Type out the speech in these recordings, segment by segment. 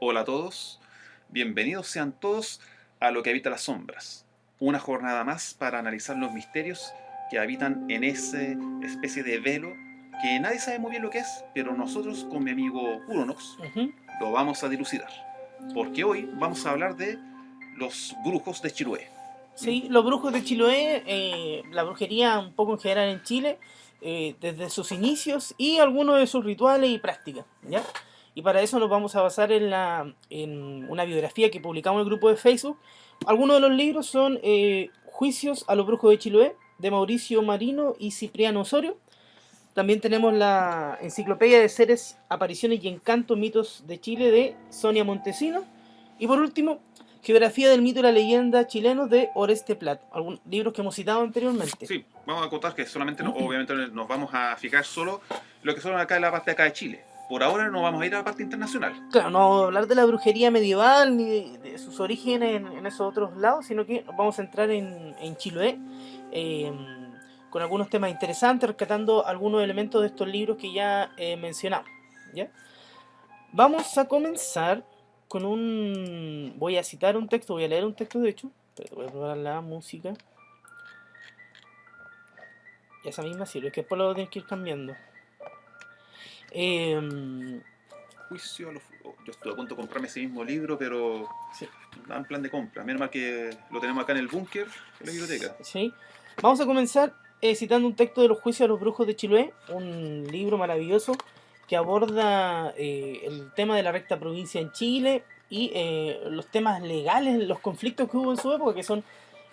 Hola a todos, bienvenidos sean todos a Lo que habita las sombras, una jornada más para analizar los misterios que habitan en esa especie de velo que nadie sabe muy bien lo que es, pero nosotros con mi amigo Uronox Ujú. lo vamos a dilucidar, porque hoy vamos a hablar de los brujos de Chiloé. ¿Mm? Sí, los brujos de Chiloé, la brujería un poco en general en Chile, desde sus inicios y algunos de sus rituales y prácticas, ¿ya? Y para eso nos vamos a basar en una biografía que publicamos en el grupo de Facebook. Algunos de los libros son Juicios a los brujos de Chiloé, de Mauricio Marino y Cipriano Osorio. También tenemos la Enciclopedia de Seres, Apariciones y Encantos, Mitos de Chile, de Sonia Montesino. Y por último, Geografía del mito y la leyenda chilenos, de Oreste Plat. Algunos libros que hemos citado anteriormente. Sí, vamos a acotar que solamente, obviamente, nos vamos a fijar solo lo que son acá en la parte de acá de Chile. Por ahora no vamos a ir a la parte internacional. Claro, no vamos a hablar de la brujería medieval ni de sus orígenes en esos otros lados, sino que nos vamos a centrar en Chiloé, eh, con algunos temas interesantes, rescatando algunos elementos de estos libros que ya mencionamos. ¿Ya? Vamos a comenzar con un... Voy a citar un texto, voy a leer un texto de hecho. Pero voy a probar la música. Y esa misma sirve, es que después lo tienes que ir cambiando. Eh, Juicio a los... Yo estoy a punto de comprarme ese mismo libro, pero sí, no en plan de compra. Menos mal que lo tenemos acá en el búnker, en la biblioteca. sí. Vamos a comenzar citando un texto de los juicios a los brujos de Chiloé, un libro maravilloso que aborda el tema de la recta provincia en Chile y los temas legales, los conflictos que hubo en su época, que son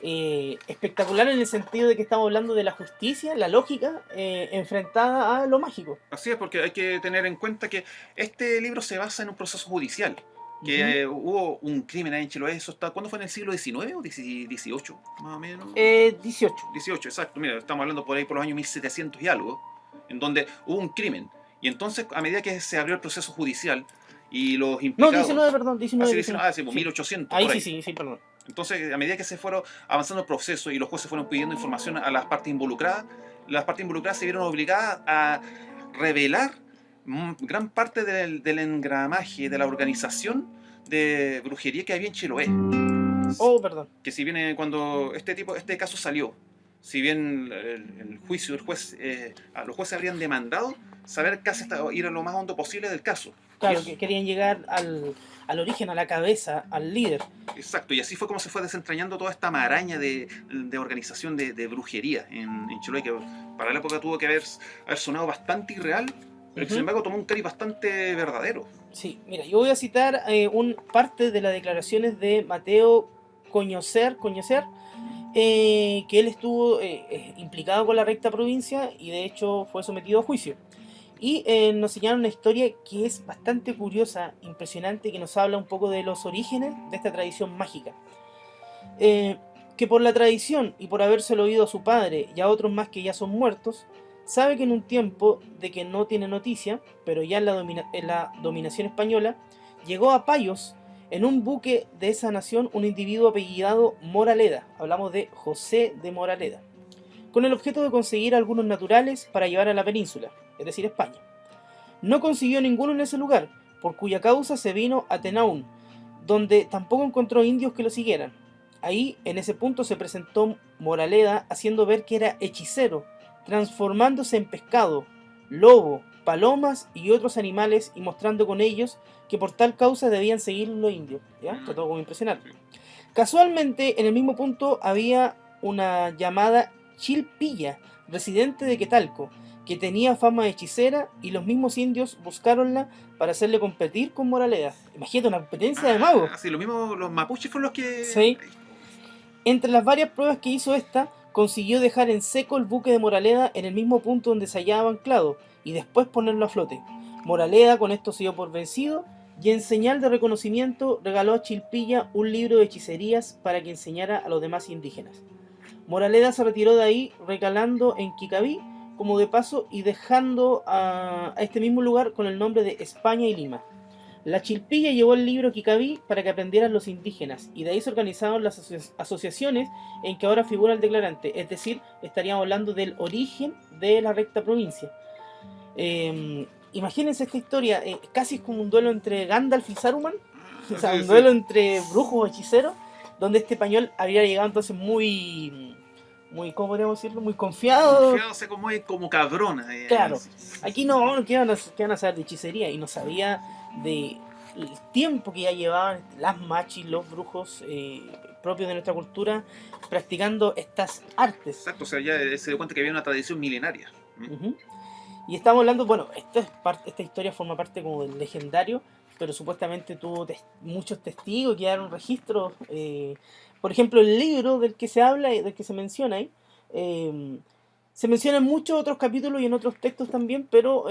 espectaculares en el sentido de que estamos hablando de la justicia, la lógica, enfrentada a lo mágico. Así es, porque hay que tener en cuenta que este libro se basa en un proceso judicial. Ujú. Que hubo un crimen ahí en Chiloé, eso está, ¿cuándo fue? ¿En el siglo XIX o XVIII? Más o menos. 18. 18, exacto. Mira, estamos hablando por ahí por los años 1700 y algo, en donde hubo un crimen. Y entonces, a medida que se abrió el proceso judicial y los No, 19, implicados... perdón, 19, Así dicen, 19. sí, pues, Sí. 1800, Ahí por sí, ahí. sí, sí, perdón. Entonces, a medida que se fueron avanzando el proceso y los jueces fueron pidiendo información a las partes involucradas se vieron obligadas a revelar gran parte del engramaje, de la organización de brujería que había en Chiloé. Oh, perdón. Que si bien cuando este caso salió, si bien el juicio del juez, a los jueces habrían demandado saber casi hasta ir a lo más hondo posible del caso. Y Claro, eso, que querían llegar al origen, a la cabeza, al líder. exacto, y así fue como se fue desentrañando toda esta maraña de organización de brujería en Chiloé, que para la época tuvo que haber sonado bastante irreal, pero que sin Ujú. embargo tomó un cariz bastante verdadero. Sí, mira, yo voy a citar un parte de las declaraciones de Mateo Coñocer, que él estuvo implicado con la recta provincia y de hecho fue sometido a juicio. Y nos señala una historia que es bastante curiosa, impresionante, que nos habla un poco de los orígenes de esta tradición mágica. Eh, que por la tradición y por habérselo oído a su padre y a otros más que ya son muertos, sabe que en un tiempo de que no tiene noticia, pero ya en la dominación española, llegó a Payos, en un buque de esa nación, un individuo apellidado Moraleda, hablamos de José de Moraleda, con el objeto de conseguir algunos naturales para llevar a la península, es decir, España. No consiguió ninguno en ese lugar, por cuya causa se vino a Tenaún, donde tampoco encontró indios que lo siguieran. Ahí, en ese punto, se presentó Moraleda haciendo ver que era hechicero, transformándose en pescado, lobo, palomas y otros animales y mostrando con ellos que por tal causa debían seguir los indios. ¿Ya? Está todo como impresionante. Casualmente, en el mismo punto había una llamada Chilpilla, residente de Quetalco, que tenía fama de hechicera y los mismos indios buscaronla para hacerle competir con Moraleda. Imagínate, una competencia de magos. Ah, sí, lo mismo, los mapuches fueron los que... Sí. Entre las varias pruebas que hizo esta, consiguió dejar en seco el buque de Moraleda en el mismo punto donde se hallaba anclado y después ponerlo a flote. Moraleda con esto se dio por vencido y en señal de reconocimiento regaló a Chilpilla un libro de hechicerías para que enseñara a los demás indígenas. Moraleda se retiró de ahí recalando en Kikaví como de paso y dejando a este mismo lugar con el nombre de España y Lima. La Chilpilla llevó el libro Kikaví para que aprendieran los indígenas y de ahí se organizaron las asociaciones en que ahora figura el declarante, es decir, estaríamos hablando del origen de la recta provincia. Imagínense esta historia, casi es como un duelo entre Gandalf y Saruman. O sea, Sí, un sí. duelo entre brujos o hechiceros, donde este español habría llegado entonces muy, ¿cómo podríamos decirlo? Muy confiado. Confiado, o sea, como cabrón. Claro, aquí no, ¿qué van a saber de hechicería? Y no sabía de el tiempo que ya llevaban las machis, los brujos propios de nuestra cultura, practicando estas artes. Exacto, o sea, ya se dio cuenta que había una tradición milenaria. Ujú. Y estamos hablando, bueno, esta historia forma parte como del legendario, pero supuestamente tuvo muchos testigos, quedaron registros. Por ejemplo, el libro del que se habla, del que se menciona ahí, eh, se menciona en muchos otros capítulos y en otros textos también, pero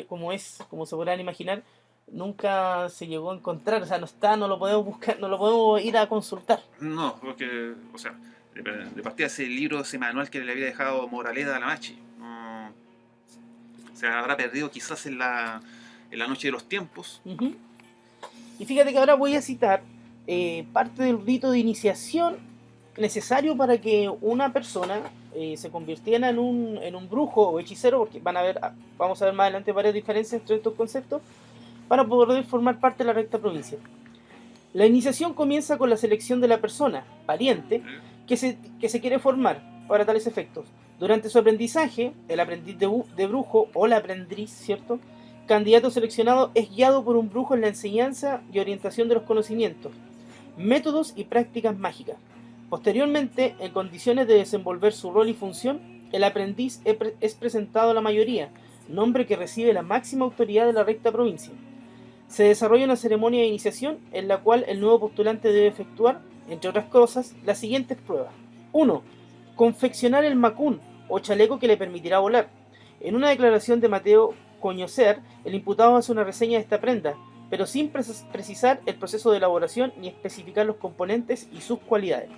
como se podrán imaginar, nunca se llegó a encontrar, o sea, no está, no lo podemos buscar, no lo podemos ir a consultar. No, porque, o sea, de partida ese libro, ese manual que le había dejado Moraleda a la Machi. No, se habrá perdido quizás en la noche de los tiempos. Ujú. Y fíjate que ahora voy a citar parte del rito de iniciación necesario para que una persona se convirtiera en un brujo o hechicero, porque vamos a ver más adelante varias diferencias entre estos conceptos, para poder formar parte de la recta provincia. La iniciación comienza con la selección de la persona, pariente, ¿Eh? que se quiere formar para tales efectos. Durante su aprendizaje, el aprendiz de brujo o la aprendiz, ¿cierto? Candidato seleccionado es guiado por un brujo en la enseñanza y orientación de los conocimientos, métodos y prácticas mágicas. Posteriormente, en condiciones de desenvolver su rol y función, el aprendiz es presentado a la mayoría, nombre que recibe la máxima autoridad de la recta provincia. Se desarrolla una ceremonia de iniciación en la cual el nuevo postulante debe efectuar, entre otras cosas, las siguientes pruebas. 1. Confeccionar el macún o chaleco que le permitirá volar. En una declaración de Mateo Coñocer, el imputado hace una reseña de esta prenda, pero sin precisar el proceso de elaboración ni especificar los componentes y sus cualidades.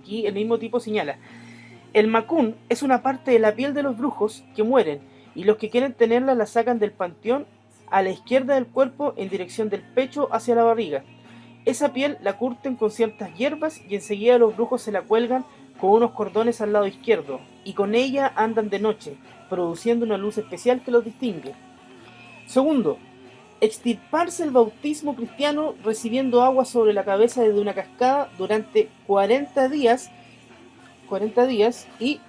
Aquí el mismo tipo señala: el macún es una parte de la piel de los brujos que mueren, y los que quieren tenerla la sacan del panteón a la izquierda del cuerpo en dirección del pecho hacia la barriga. Esa piel la curten con ciertas hierbas y enseguida los brujos se la cuelgan con unos cordones al lado izquierdo, y con ella andan de noche, produciendo una luz especial que los distingue. Segundo, extirparse el bautismo cristiano recibiendo agua sobre la cabeza desde una cascada durante 40 días. Y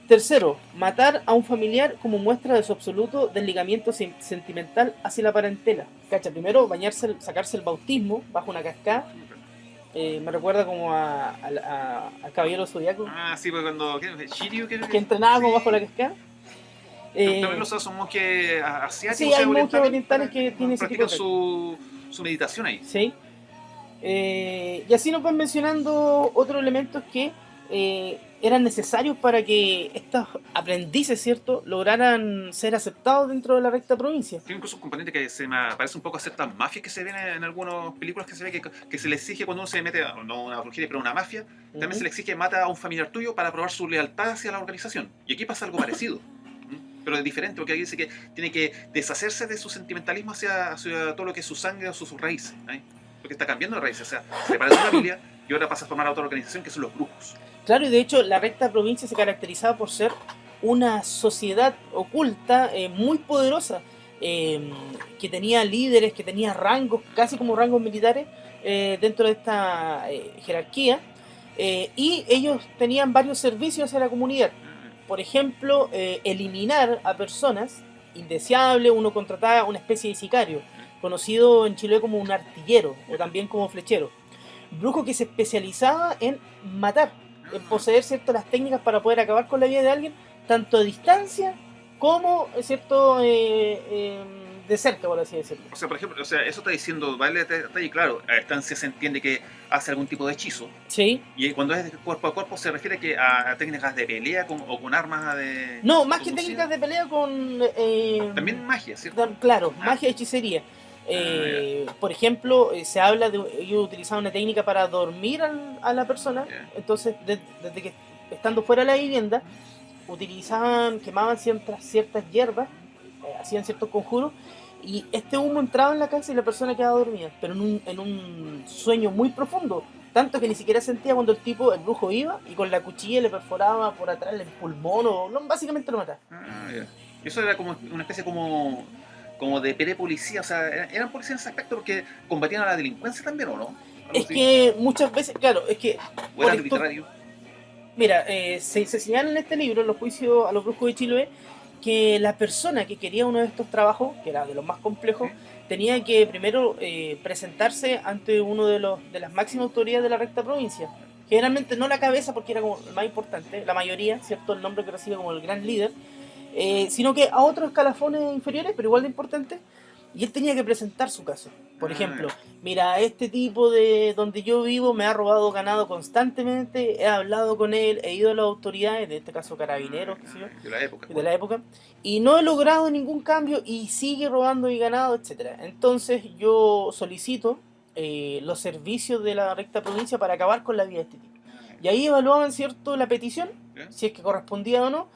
tercero, matar a un familiar como muestra de su absoluto desligamiento sentimental hacia la parentela. Cacha, primero bañarse, sacarse el bautismo bajo una cascada. Me recuerda como a Caballero Zodiaco, Ah, sí, porque cuando. Shiryu, que entrenaba como bajo la sí. cascada. También los son monjes Sí, asiáticos, o hay sea, monjes orientales, orientales que tienen ese tipo practican de prácticas. su meditación ahí. Sí. Y así nos van mencionando otros elementos que eran necesarios para que estos aprendices, ¿cierto?, lograran ser aceptados dentro de la recta provincia. Tiene incluso un componente que se me parece un poco a ciertas mafias que se ven en algunas películas que se ve que se le exige cuando uno se mete, no una brujería, pero una mafia, también se le exige mata a un familiar tuyo para probar su lealtad hacia la organización. Y aquí pasa algo parecido. Pero es diferente, porque aquí dice que tiene que deshacerse de su sentimentalismo hacia todo lo que es su sangre o sus raíces. ¿Eh? Porque está cambiando de raíces, o sea, se parece a una familia y ahora pasa a formar a otra organización que son los brujos. Claro, y de hecho la recta provincia se caracterizaba por ser una sociedad oculta muy poderosa, que tenía líderes, que tenía rangos, casi como rangos militares, dentro de esta jerarquía, y ellos tenían varios servicios hacia la comunidad. Por ejemplo, eliminar a personas indeseables. Uno contrataba una especie de sicario, conocido en Chile como un artillero o también como flechero. Brujo que se especializaba en matar, en poseer ciertas las técnicas para poder acabar con la vida de alguien, tanto a distancia como cierto de cerca, por así decirlo. O sea, por ejemplo, o sea, eso está diciendo, vale, está ahí, claro, a distancia se entiende que hace algún tipo de hechizo. Sí. Y cuando es de cuerpo a cuerpo se refiere que a técnicas de pelea o con armas de. No, más que conducidas. técnicas de pelea con... También magia, ¿cierto? Claro, magia y hechicería. Por ejemplo, se habla de ellos utilizaban una técnica para dormir a la persona. Entonces, desde que estando fuera de la vivienda, quemaban ciertas hierbas, hacían ciertos conjuros, y este humo entraba en la casa y la persona quedaba dormida, pero en un sueño muy profundo, tanto que ni siquiera sentía cuando el brujo iba y con la cuchilla le perforaba por atrás el pulmón, básicamente lo mataba. Y eso era como una especie como como de policía, o sea, eran policías en ese aspecto porque combatían a la delincuencia también, ¿o no? Algo Es así. que muchas veces, claro, es que ¿O por era esto, arbitrario? mira, se señala en este libro, en los juicios a los brujos de Chiloé, que la persona que quería uno de estos trabajos, que era de los más complejos, ¿Sí? tenía que primero presentarse ante uno de las máximas autoridades de la recta provincia. Generalmente no la cabeza, porque era como el más importante, la mayoría, ¿cierto? El nombre que recibe como el gran líder, sino que a otros escalafones inferiores, pero igual de importantes, y él tenía que presentar su caso. Por Ah, ejemplo, ya. mira, este tipo de donde yo vivo me ha robado ganado constantemente, he hablado con él, he ido a las autoridades, en este caso carabineros, qué sé yo, De la época, de bueno. la época, y no he logrado ningún cambio y sigue robando mi ganado, etcétera. Entonces yo solicito los servicios de la recta provincia para acabar con la vida de este tipo. Ah, Y ahí evaluaban, ¿cierto?, la petición, ¿ya? si es que correspondía o no.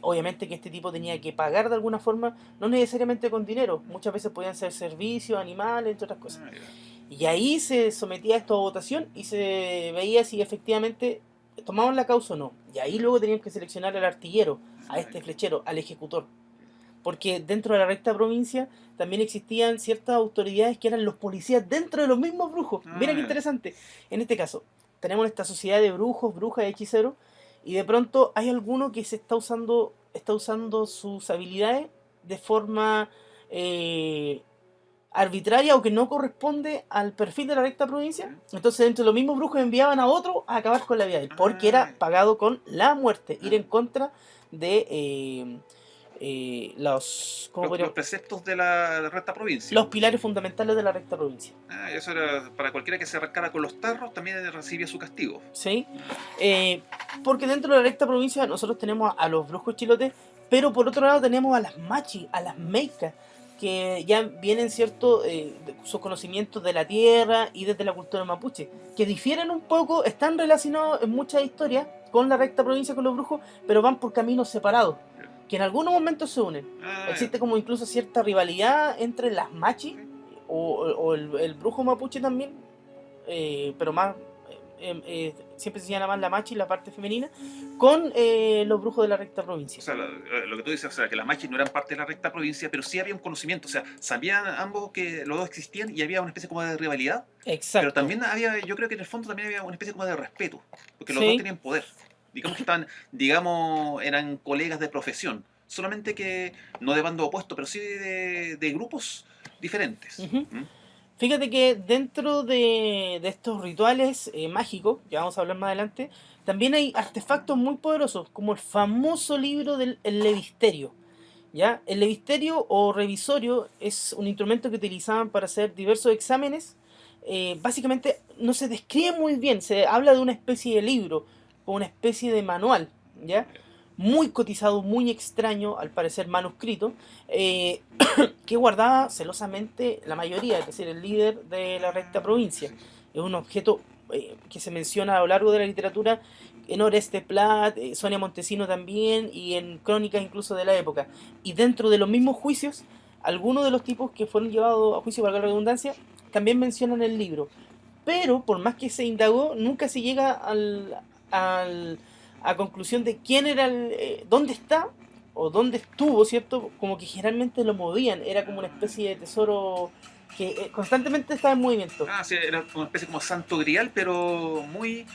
Obviamente que este tipo tenía que pagar de alguna forma, no necesariamente con dinero, muchas veces podían ser servicios, animales, entre otras cosas. Ah, ya. Y ahí se sometía esto a votación y se veía si efectivamente tomaban la causa o no. Y ahí luego tenían que seleccionar al artillero, a Ah, este ya. flechero, al ejecutor. Porque dentro de la recta provincia también existían ciertas autoridades que eran los policías dentro de los mismos brujos. Mira qué Ah, ya. interesante. En este caso, tenemos esta sociedad de brujos, brujas, hechiceros, y de pronto hay alguno que se está usando sus habilidades de forma eh, arbitraria o que no corresponde al perfil de la recta provincia. ¿Ya? Entonces, dentro de los mismos brujos enviaban a otro a acabar con la vida de él, porque Ah, era pagado con la muerte, ir ah. en contra de ¿cómo Los podríamos? preceptos de la recta provincia. Los pilares fundamentales de la recta provincia. Ah, eso era para cualquiera que se arrancara con los tarros, también recibía su castigo. ¿Sí? Eh, Porque dentro de la recta provincia nosotros tenemos a los brujos chilotes, pero por otro lado tenemos a las machi, a las meicas, que ya vienen, ¿cierto?, sus conocimientos de la tierra y desde la cultura mapuche, que difieren un poco, están relacionados en muchas historias con la recta provincia, con los brujos, pero van por caminos separados, Ya. que en algunos momentos se unen. Ah, ya. Existe como incluso cierta rivalidad entre las machi Sí. o el brujo mapuche también, pero más siempre se llama más la machi, la parte femenina, con los brujos de la recta O provincia. sea, lo que tú dices, o sea, que las machis no eran parte de la recta provincia, pero sí había un conocimiento, o sea, sabían ambos que los dos existían y había una especie como de rivalidad, pero Exacto. también había, yo creo que en el fondo también había una especie como de respeto, porque los dos Sí, tenían poder. Digamos que estaban, digamos, eran colegas de profesión, solamente que no de bando opuesto, pero sí de grupos diferentes. ujú. ¿Mm? Fíjate que dentro de estos rituales mágicos, ya vamos a hablar más adelante, también hay artefactos muy poderosos, como el famoso libro del el levisterio. ¿Ya? El levisterio o revisorio es un instrumento que utilizaban para hacer diversos exámenes. Básicamente no se describe muy bien, se habla de una especie de libro o una especie de manual, ¿ya? Muy cotizado, muy extraño, al parecer manuscrito, eh, que guardaba celosamente la mayoría, es decir, el líder de la recta provincia. Sí, sí. Es un objeto que se menciona a lo largo de la literatura en Oreste Plat, Sonia Montesino también, y en crónicas incluso de la época. Y dentro de los mismos juicios, algunos de los tipos que fueron llevados a juicio, valga la redundancia, también mencionan el libro. Pero por más que se indagó, nunca se llega al, a conclusión de quién era dónde está o dónde estuvo, ¿cierto? Como que generalmente lo movían, era como una Ah, especie de tesoro que constantemente estaba en movimiento. sí, era una especie como santo grial, pero muy,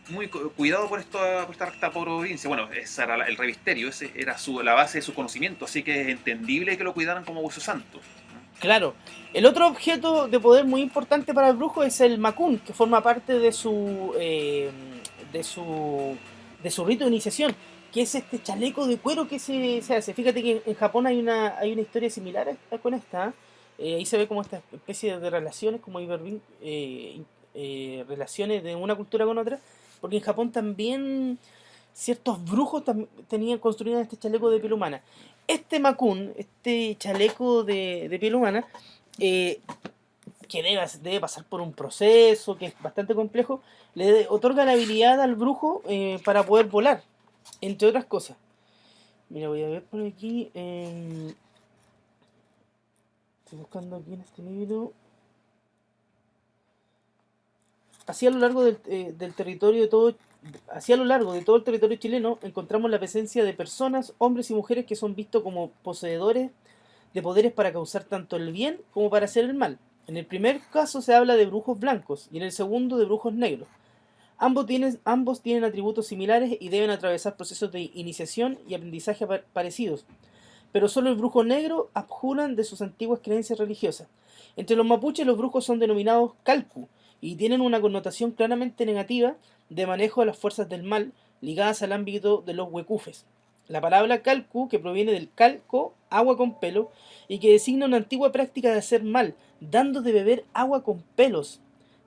muy cuidado por esta recta provincia. Bueno, ese era el revisterio, ese era la base de su conocimiento, así que es entendible que lo cuidaran como hueso santo. Claro, el otro objeto de poder muy importante para el brujo es el Makun, que forma parte de su, de su rito de iniciación, que es este chaleco de cuero que se hace. Fíjate que en Japón hay una historia similar con esta. Ahí se ve como esta especie de relaciones, como relaciones de una cultura con otra, porque en Japón también ciertos brujos tenían construido este chaleco de piel humana. Este Makun, este chaleco de piel humana, eh, que debe pasar por un proceso que es bastante complejo, le otorga la habilidad al brujo para poder volar, entre otras cosas. Mira, voy a ver por aquí. Estoy buscando aquí en este libro. Así a lo largo del territorio de todo, así a lo largo de todo el territorio chileno encontramos la presencia de personas, hombres y mujeres que son vistos como poseedores de poderes para causar tanto el bien como para hacer el mal. En el primer caso se habla de brujos blancos y en el segundo de brujos negros. Ambos tienen atributos similares y deben atravesar procesos de iniciación y aprendizaje parecidos, pero solo el brujo negro abjuran de sus antiguas creencias religiosas. Entre los mapuches los brujos son denominados calcu y tienen una connotación claramente negativa de manejo de las fuerzas del mal ligadas al ámbito de los huecufes. La palabra calcu, que proviene del calco, agua con pelo, y que designa una antigua práctica de hacer mal, dando de beber agua con pelos,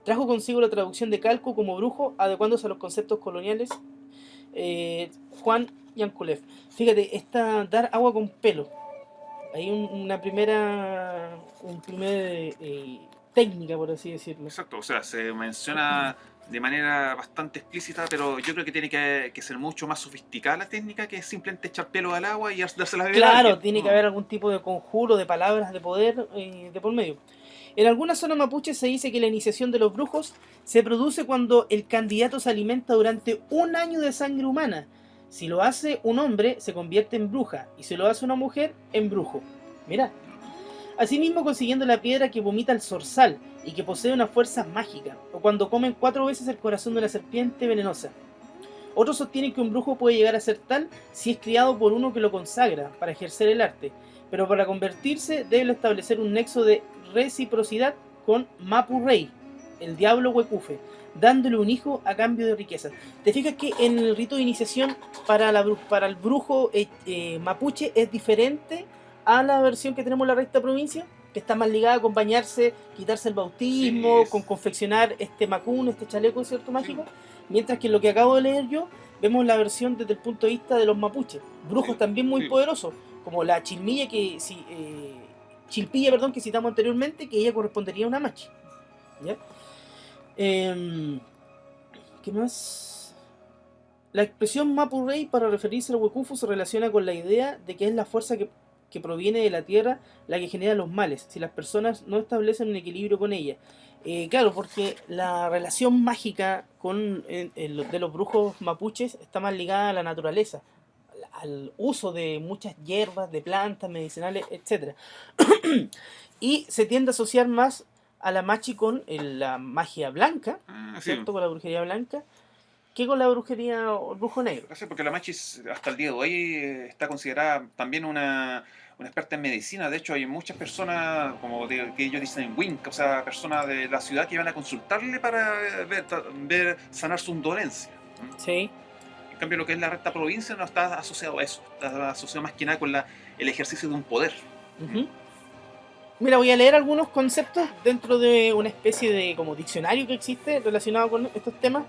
trajo consigo la traducción de calco como brujo, adecuándose a los conceptos coloniales. Juan Yankulev. Fíjate, dar agua con pelo. Hay una primera técnica, por así decirlo. Exacto, o sea, se menciona de manera bastante explícita, pero yo creo que tiene que ser mucho más sofisticada la técnica que simplemente echar pelo al agua y dársela a beber a Claro, alguien. tiene que haber algún tipo de conjuro, de palabras de poder de por medio. En algunas zonas mapuches se dice que la iniciación de los brujos se produce cuando el candidato se alimenta durante 1 año de sangre humana. Si lo hace un hombre, se convierte en bruja, y si lo hace una mujer, en brujo. Mira. Asimismo, consiguiendo la piedra que vomita el zorzal y que posee una fuerza mágica, o cuando comen 4 veces el corazón de una serpiente venenosa. Otros sostienen que un brujo puede llegar a ser tal si es criado por uno que lo consagra para ejercer el arte, pero para convertirse debe establecer un nexo de reciprocidad con Mapu Rey, el diablo huecufe, dándole un hijo a cambio de riquezas. ¿Te fijas que en el rito de iniciación para el brujo mapuche es diferente a la versión que tenemos en la recta provincia? Que está más ligada a acompañarse, quitarse el bautismo, Sí, con confeccionar este macún, este chaleco, ¿cierto? Mágico. Mientras que en lo que acabo de leer yo, vemos la versión desde el punto de vista de los mapuches. Brujos Sí, también muy sí. poderosos, como la chilpilla que citamos anteriormente, que ella correspondería a una machi. ¿Ya? ¿Qué más? La expresión Mapu Rey para referirse al Huecufu se relaciona con la idea de que es la fuerza que proviene de la tierra la que genera los males, si las personas no establecen un equilibrio con ella. Claro, porque la relación mágica de los brujos mapuches está más ligada a la naturaleza, al uso de muchas hierbas, de plantas medicinales, etc. Y se tiende a asociar más a la machi con la magia blanca, Sí. ¿cierto? Con la brujería blanca, que con la brujería o el brujo negro. Sí, porque la machis hasta el día de hoy está considerada también una experta en medicina. De hecho, hay muchas personas, que ellos dicen wink, o sea, personas de la ciudad que van a consultarle para ver sanar su dolencia. Sí. En cambio, lo que es la recta provincia no está asociado a eso, está asociado más que nada con el ejercicio de un poder. Uh-huh. Mira, voy a leer algunos conceptos dentro de una especie de como diccionario que existe relacionado con estos temas.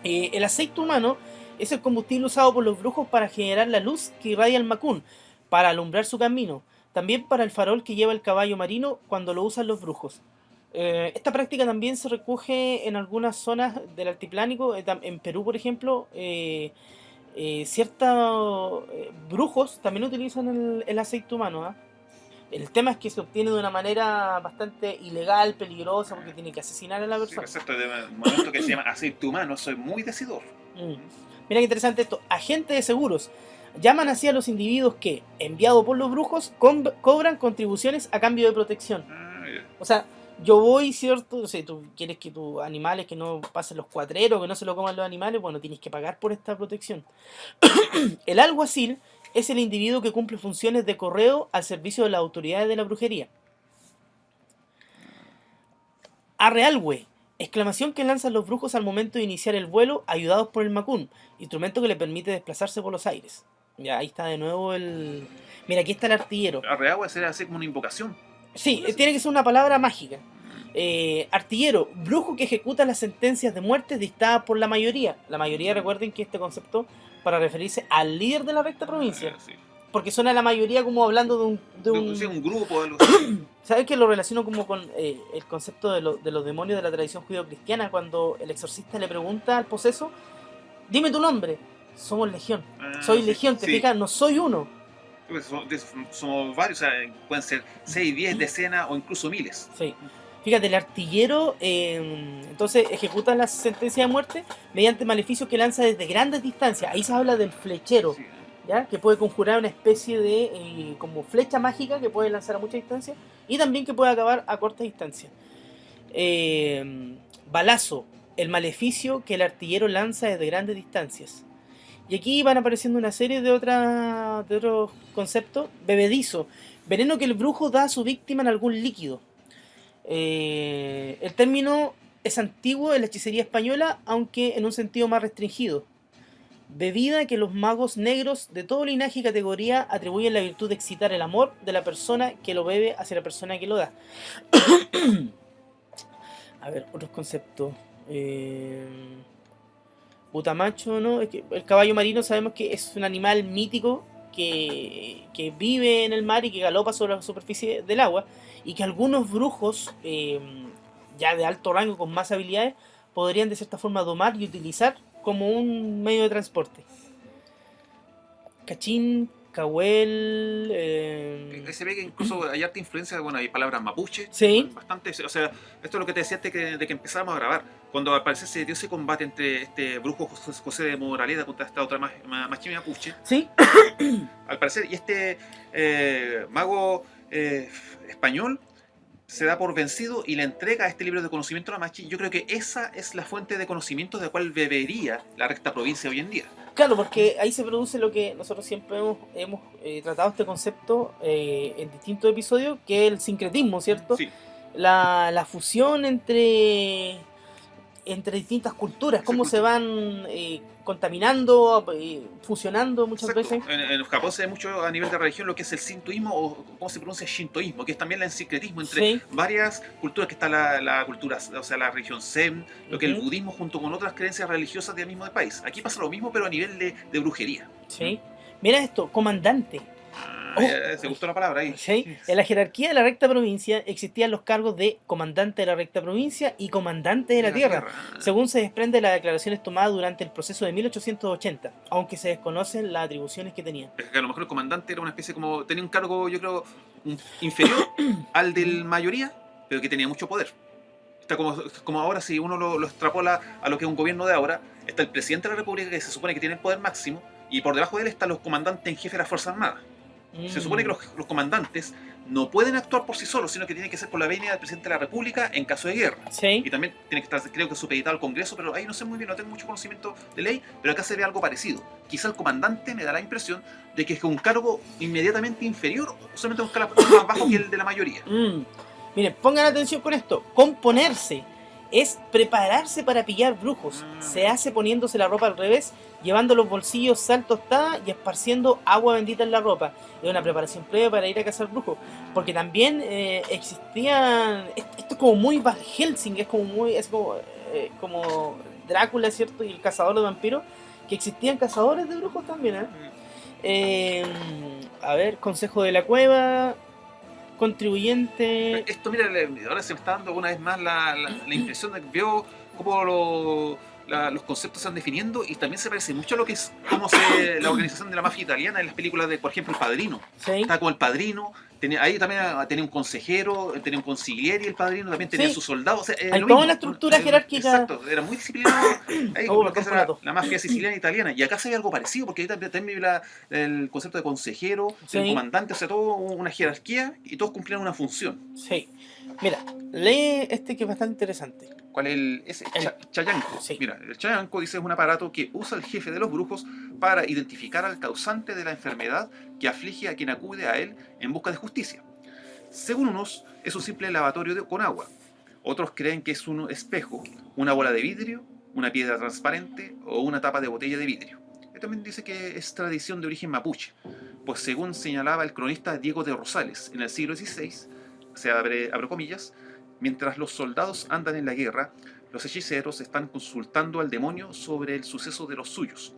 El aceite humano es el combustible usado por los brujos para generar la luz que irradia el macún, para alumbrar su camino, también para el farol que lleva el caballo marino cuando lo usan los brujos. Esta práctica también se recoge en algunas zonas del altiplánico, en Perú por ejemplo, ciertos brujos también utilizan el aceite humano. ¿Eh? El tema es que se obtiene de una manera bastante ilegal, peligrosa, porque tiene que asesinar a la persona. Sí, exacto, de un momento que se llama aceite humano, soy muy decidor. Mira qué interesante esto. Agentes de seguros llaman así a los individuos que, enviados por los brujos, cobran contribuciones a cambio de protección. O sea, yo voy, ¿cierto? O sea, tú quieres que tus animales que no pasen los cuatreros, que no se lo coman los animales, bueno, tienes que pagar por esta protección. El alguacil es el individuo que cumple funciones de correo al servicio de las autoridades de la brujería. Arrealhue, exclamación que lanzan los brujos al momento de iniciar el vuelo, ayudados por el macún, instrumento que le permite desplazarse por los aires. Ya, ahí está de nuevo el... Mira, aquí está el artillero. Arreagua sería así como una invocación. Sí, tiene que ser una palabra mágica. Artillero, brujo que ejecuta las sentencias de muerte dictadas por la mayoría. La mayoría, recuerden que este concepto para referirse al líder de la recta provincia. Sí. Porque suena la mayoría como hablando de un grupo. Algo así. ¿Sabes que lo relaciono como con el concepto de los demonios de la tradición judío-cristiana? Cuando el exorcista le pregunta al poseso, dime tu nombre. Somos legión. Soy legión, ¿te fijas? No soy uno. Somos varios, o sea, pueden ser 6, 10, decenas o incluso miles. Sí. Fíjate, el artillero entonces ejecuta la sentencia de muerte mediante maleficios que lanza desde grandes distancias. Ahí se habla del flechero. Sí. ¿ya? Que puede conjurar una especie de como flecha mágica que puede lanzar a mucha distancia y también que puede acabar a corta distancia. Balazo, el maleficio que el artillero lanza desde grandes distancias. Y aquí van apareciendo una serie de otros conceptos. Bebedizo, veneno que el brujo da a su víctima en algún líquido. El término es antiguo en la hechicería española, aunque en un sentido más restringido. Bebida que los magos negros de todo linaje y categoría atribuyen la virtud de excitar el amor de la persona que lo bebe hacia la persona que lo da. A ver, otros conceptos. Butamacho, ¿no? Es que el caballo marino sabemos que es un animal mítico que vive en el mar y que galopa sobre la superficie del agua. Y que algunos brujos, ya de alto rango, con más habilidades, podrían de cierta forma domar y utilizar como un medio de transporte. Cachín, Cahuel. Se ve que incluso hay harta influencia, bueno, hay palabras mapuche, Sí. bastante, o sea, esto es lo que te decía antes de que empezábamos a grabar, cuando al parecer se dio ese combate entre este brujo José de Moraleda contra esta otra machina mapuche, Sí. al parecer, y este mago español se da por vencido y le entrega este libro de conocimiento a la Machi. Yo creo que esa es la fuente de conocimiento de la cual bebería la recta provincia hoy en día. Claro, porque ahí se produce lo que nosotros siempre hemos tratado este concepto en distintos episodios, que es el sincretismo, ¿cierto? Sí. La fusión entre distintas culturas, cómo se van contaminando, fusionando muchas Exacto. veces. En Japón se ve mucho a nivel de religión lo que es el sintoísmo, o cómo se pronuncia shintoísmo, que es también el sincretismo entre Sí. varias culturas, que está la cultura, o sea, la religión Zen, lo que es el Ujú. budismo junto con otras creencias religiosas del mismo país. Aquí pasa lo mismo, pero a nivel de brujería. Sí. Mira esto, comandante. ¿Se gustó la palabra ahí? ¿Sí? En la jerarquía de la recta provincia existían los cargos de comandante de la recta provincia y comandante de la tierra, según se desprende de las declaraciones tomadas durante el proceso de 1880, aunque se desconocen las atribuciones que tenían. Es que a lo mejor el comandante era una especie como, tenía un cargo, yo creo, inferior al del mayoría, pero que tenía mucho poder. Está como ahora, si uno lo extrapola a lo que es un gobierno de ahora, está el presidente de la República, que se supone que tiene el poder máximo, y por debajo de él están los comandantes en jefe de las Fuerzas Armadas. Se supone que los comandantes no pueden actuar por sí solos, sino que tienen que ser por la venia del presidente de la República en caso de guerra. Sí. Y también tiene que estar, creo que, supeditado al Congreso, pero ahí no sé muy bien, no tengo mucho conocimiento de ley, pero acá se ve algo parecido. Quizá el comandante me da la impresión de que es un cargo inmediatamente inferior, o solamente un escalafón más bajo que el de la mayoría. Miren, pongan atención con esto. Componerse es prepararse para pillar brujos. Se hace poniéndose la ropa al revés, llevando los bolsillos sal tostada y esparciendo agua bendita en la ropa. Es una preparación previa para ir a cazar brujos. Porque también existían... Esto es como muy Van Helsing, es como Drácula, ¿cierto? Y el cazador de vampiros. Que existían cazadores de brujos también, a ver, consejo de la cueva... Contribuyente. Esto, mira, ahora se me está dando una vez más la impresión de que veo cómo los conceptos se van definiendo, y también se parece mucho a lo que es la organización de la mafia italiana en las películas de, por ejemplo, El Padrino. Sí. Está como El Padrino, ahí también tenía un consejero, tenía un consigliere, y el Padrino también tenía sus soldados. O sea, hay toda una estructura jerárquica. Exacto, era muy disciplinado. Ahí lo que es la mafia siciliana e italiana. Y acá se ve algo parecido, porque ahí también vive el concepto de consejero, de comandante, o sea, todo una jerarquía, y todos cumplían una función. Sí. Mira, lee este que es bastante interesante. ¿Cuál es el chayanco? Sí. Mira, el chayanco, dice, es un aparato que usa el jefe de los brujos para identificar al causante de la enfermedad que aflige a quien acude a él en busca de justicia. Según unos, es un simple lavatorio con agua. Otros creen que es un espejo, una bola de vidrio, una piedra transparente o una tapa de botella de vidrio. Él también dice que es tradición de origen mapuche, pues según señalaba el cronista Diego de Rosales en el siglo XVI, se abre comillas, mientras los soldados andan en la guerra, los hechiceros están consultando al demonio sobre el suceso de los suyos,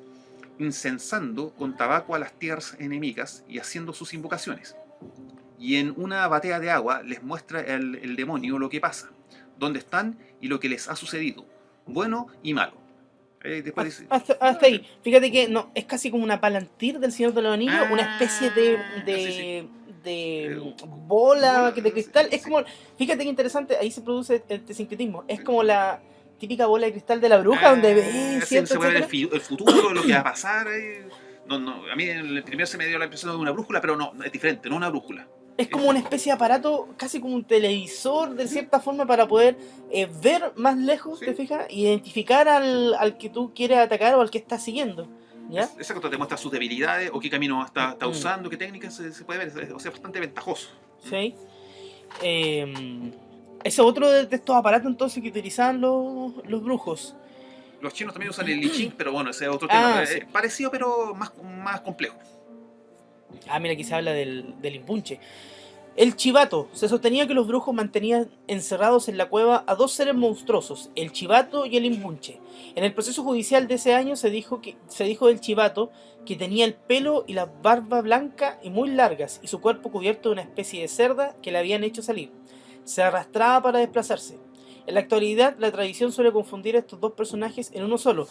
incensando con tabaco a las tierras enemigas y haciendo sus invocaciones. Y en una batea de agua les muestra el demonio lo que pasa, dónde están y lo que les ha sucedido, bueno y malo. Después dice, hasta ahí. Fíjate que no, es casi como una palantir del Señor de los Anillos, una especie de bola de cristal. Es como, fíjate que interesante, ahí se produce el sincretismo. Es como la típica bola de cristal de la bruja, donde ve, se puede ver el futuro, lo que va a pasar. A mí en el primer se me dio la impresión de una brújula, pero no, es diferente, no una brújula. Es como una especie de aparato, casi como un televisor, de cierta forma, para poder ver más lejos, Sí. ¿te fijas? Identificar al que tú quieres atacar o al que estás siguiendo, ¿ya? Exacto, te muestra sus debilidades o qué camino está Mm. usando, qué técnicas se puede ver, o sea, es bastante ventajoso. ¿Sí? Ese es otro de estos aparatos entonces que utilizaban los brujos. Los chinos también usan el I Ching, pero bueno, ese es otro Ah, tema. sí. Parecido, pero más complejo. Ah, mira, aquí se habla del impunche. El chivato. Se sostenía que los brujos mantenían encerrados en la cueva a dos seres monstruosos, el chivato y el impunche. En el proceso judicial de ese año se dijo del chivato que tenía el pelo y la barba blanca y muy largas y su cuerpo cubierto de una especie de cerda que le habían hecho salir. Se arrastraba para desplazarse. En la actualidad, la tradición suele confundir a estos dos personajes en uno solo.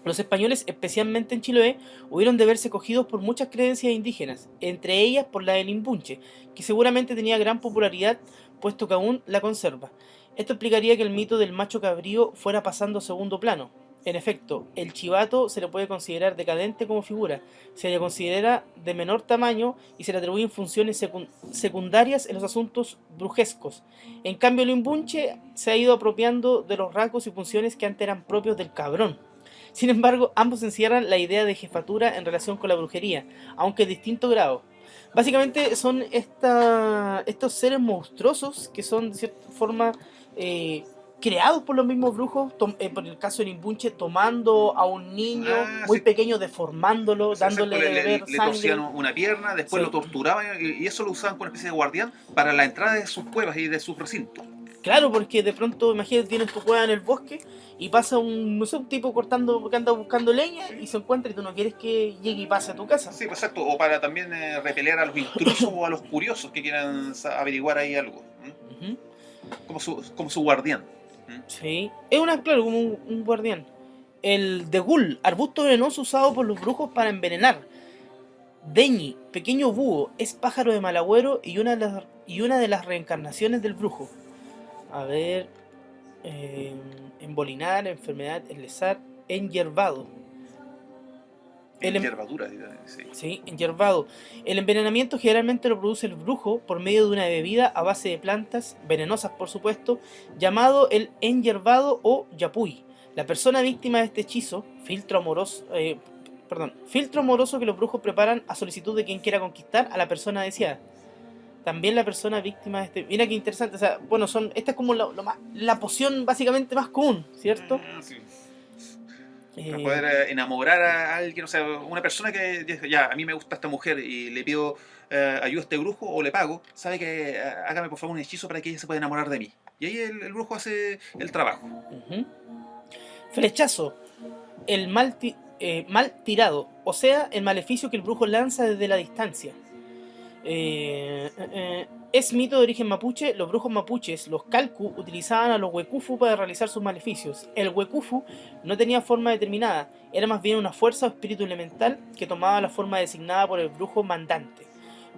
Los españoles, especialmente en Chiloé, hubieron de verse cogidos por muchas creencias indígenas, entre ellas por la del impunche, que seguramente tenía gran popularidad, puesto que aún la conserva. Esto explicaría que el mito del macho cabrío fuera pasando a segundo plano. En efecto, el chivato se le puede considerar decadente como figura, se le considera de menor tamaño y se le atribuyen funciones secundarias en los asuntos brujescos. En cambio, el imbunche se ha ido apropiando de los rasgos y funciones que antes eran propios del cabrón. Sin embargo, ambos encierran la idea de jefatura en relación con la brujería, aunque en distinto grado. Básicamente son estos seres monstruosos que son de cierta forma creados por los mismos brujos, por el caso del Imbunche, tomando a un niño muy Sí. pequeño, deformándolo, Exacto, dándole de beber le sangre. torcían una pierna, después Sí. lo torturaban y eso lo usaban como una especie de guardián para la entrada de sus cuevas y de sus recintos. Claro, porque de pronto, imagínate, tienes tu cueva en el bosque y pasa no sé, un tipo cortando, que anda buscando leña y se encuentra y tú no quieres que llegue y pase a tu casa. Sí, pues exacto, o para también repeler a los intrusos o a los curiosos que quieran averiguar ahí algo. Ujú. Como su guardián. Sí, es claro, como un guardián. El degul, arbusto venenoso usado por los brujos para envenenar. Deñi, pequeño búho, es pájaro de mal agüero y una de las reencarnaciones del brujo. A ver, embolinar, enfermedad, enlezar, enyerbado. Hierbadura, sí. Sí, enyerbado. El envenenamiento generalmente lo produce el brujo por medio de una bebida a base de plantas, venenosas por supuesto, llamado el enyerbado o yapuy. La persona víctima de este hechizo, filtro amoroso que los brujos preparan a solicitud de quien quiera conquistar a la persona deseada. También la persona víctima de este... Mira qué interesante, o sea, bueno, esta es como la poción básicamente más común, ¿cierto? Sí. Para poder enamorar a alguien, o sea, una persona que dice, ya, a mí me gusta esta mujer y le pido ayuda a este brujo o le pago, sabe que hágame por favor un hechizo para que ella se pueda enamorar de mí. Y ahí el brujo hace el trabajo. Uh-huh. Flechazo, el mal tirado, o sea, el maleficio que el brujo lanza desde la distancia. Es mito de origen mapuche. Los brujos mapuches, los calcu, utilizaban a los huecufu para realizar sus maleficios. El huecufu no tenía forma determinada, era más bien una fuerza o espíritu elemental que tomaba la forma designada por el brujo mandante.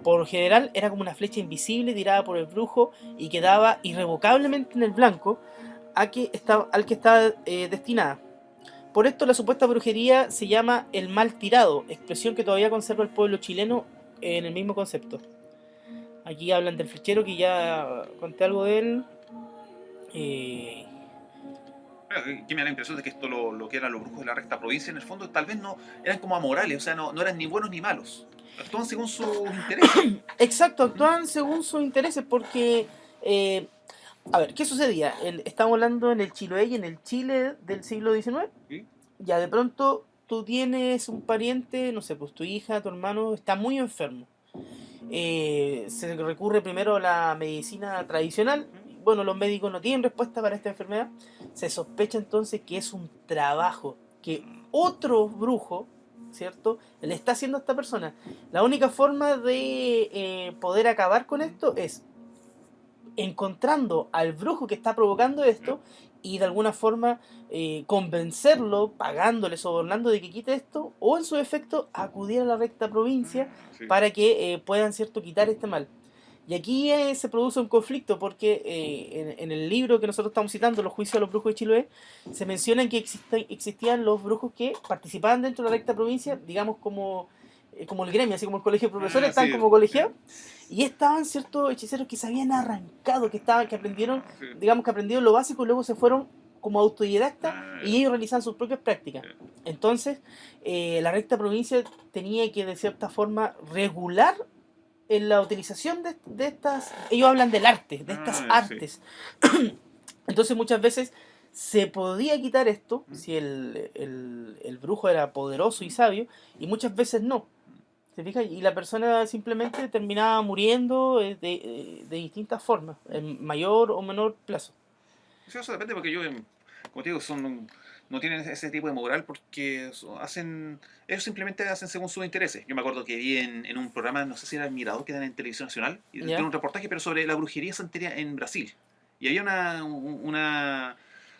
Por lo general era como una flecha invisible tirada por el brujo y que daba irrevocablemente en el blanco al que estaba destinada. Por esto la supuesta brujería se llama el mal tirado, expresión que todavía conserva el pueblo chileno en el mismo concepto. Aquí hablan del flechero, que ya conté algo de él. Que me da la impresión de que esto lo que eran los brujos de la recta provincia, en el fondo tal vez no eran como amorales, o sea, no eran ni buenos ni malos. Actuaban según sus intereses. Exacto, actuaban según sus intereses porque... a ver, ¿qué sucedía? Estamos hablando en el Chiloé y en el Chile del siglo XIX. ¿Sí? Ya de pronto tú tienes un pariente, no sé, pues tu hija, tu hermano está muy enfermo. Se recurre primero a la medicina tradicional. Bueno, los médicos no tienen respuesta para esta enfermedad. Se sospecha entonces que es un trabajo que otro brujo, ¿cierto?, le está haciendo a esta persona. La única forma de poder acabar con esto es encontrando al brujo que está provocando esto y de alguna forma convencerlo, pagándole, sobornando de que quite esto, o en su defecto acudir a la recta provincia para que puedan, ¿cierto?, quitar este mal. Y aquí se produce un conflicto porque en el libro que nosotros estamos citando, Los juicios a los brujos de Chiloé, se mencionan que existían los brujos que participaban dentro de la recta provincia, digamos como el gremio, así como el colegio de profesores, estaban Sí, como colegiados, y estaban ciertos hechiceros que se habían arrancado, que aprendieron, sí. digamos que aprendieron lo básico y luego se fueron como autodidactas Ah, y ellos realizaban sus propias prácticas. ya. Entonces, la recta provincia tenía que de cierta forma regular en la utilización de estas, ellos hablan del arte, de estas Ah, sí. artes. Entonces muchas veces se podía quitar esto Mm. si el brujo era poderoso y sabio, y muchas veces no. ¿Se fija? Y la persona simplemente terminaba muriendo de distintas formas, en mayor o menor plazo. Sí, eso depende porque como te digo, no tienen ese tipo de moral porque ellos simplemente hacen según sus intereses. Yo me acuerdo que vi en un programa, no sé si era El Mirador, que dan en Televisión Nacional, y tiene ¿Ya? un reportaje pero sobre la brujería santería en Brasil. Y había una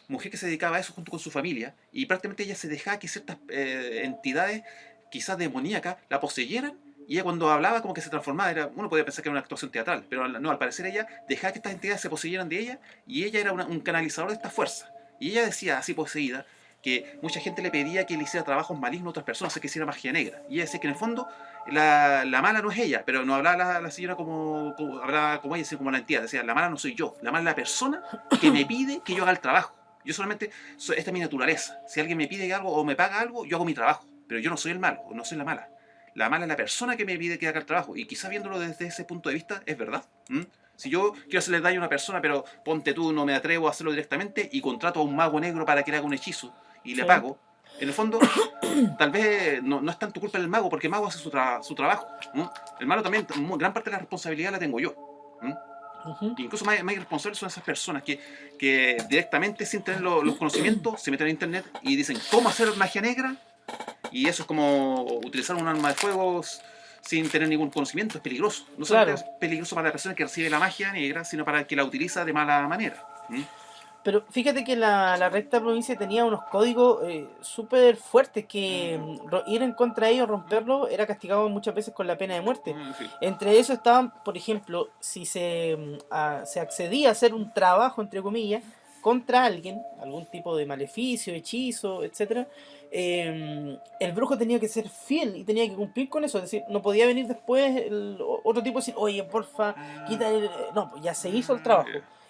mujer que se dedicaba a eso junto con su familia, y prácticamente ella se dejaba que ciertas entidades, quizás demoníacas, la poseyeran. Y ella cuando hablaba como que se transformaba, uno podía pensar que era una actuación teatral, pero no, al parecer ella dejaba que estas entidades se poseyeran de ella y ella era un canalizador de esta fuerza. Y ella decía, así poseída, que mucha gente le pedía que le hiciera trabajos malignos a otras personas, o sea, que hiciera magia negra. Y ella decía que en el fondo la mala no es ella, pero no hablaba la señora hablaba como ella, sino como la entidad. Decía, la mala no soy yo, la mala es la persona que me pide que yo haga el trabajo. Yo solamente, esta es mi naturaleza. Si alguien me pide algo o me paga algo, yo hago mi trabajo. Pero yo no soy el malo, no soy la mala. La mala es la persona que me pide que haga el trabajo. Y quizás viéndolo desde ese punto de vista, es verdad. ¿Mm? Si yo quiero hacerle daño a una persona, pero ponte tú, no me atrevo a hacerlo directamente y contrato a un mago negro para que le haga un hechizo y le Sí. pago, en el fondo, tal vez no es tanto culpa del mago, porque el mago hace su trabajo. ¿Mm? El malo también, gran parte de la responsabilidad la tengo yo. ¿Mm? Ujú. Incluso más irresponsables son esas personas que directamente, sin tener los conocimientos, se meten en internet y dicen cómo hacer magia negra. Y eso es como utilizar un arma de fuego sin tener ningún conocimiento, es peligroso. No solamente Claro. es peligroso para la persona que recibe la magia negra, sino para el que la utiliza de mala manera. ¿Mm? Pero fíjate que la recta provincia tenía unos códigos súper fuertes que ir en contra de ellos, romperlo, era castigado muchas veces con la pena de muerte. Sí. Entre eso estaban, por ejemplo, si se accedía a hacer un trabajo, entre comillas, contra alguien, algún tipo de maleficio, hechizo, etcétera, el brujo tenía que ser fiel y tenía que cumplir con eso. Es decir, no podía venir después otro tipo y decir, oye, porfa, quita el... No, pues ya se hizo el trabajo.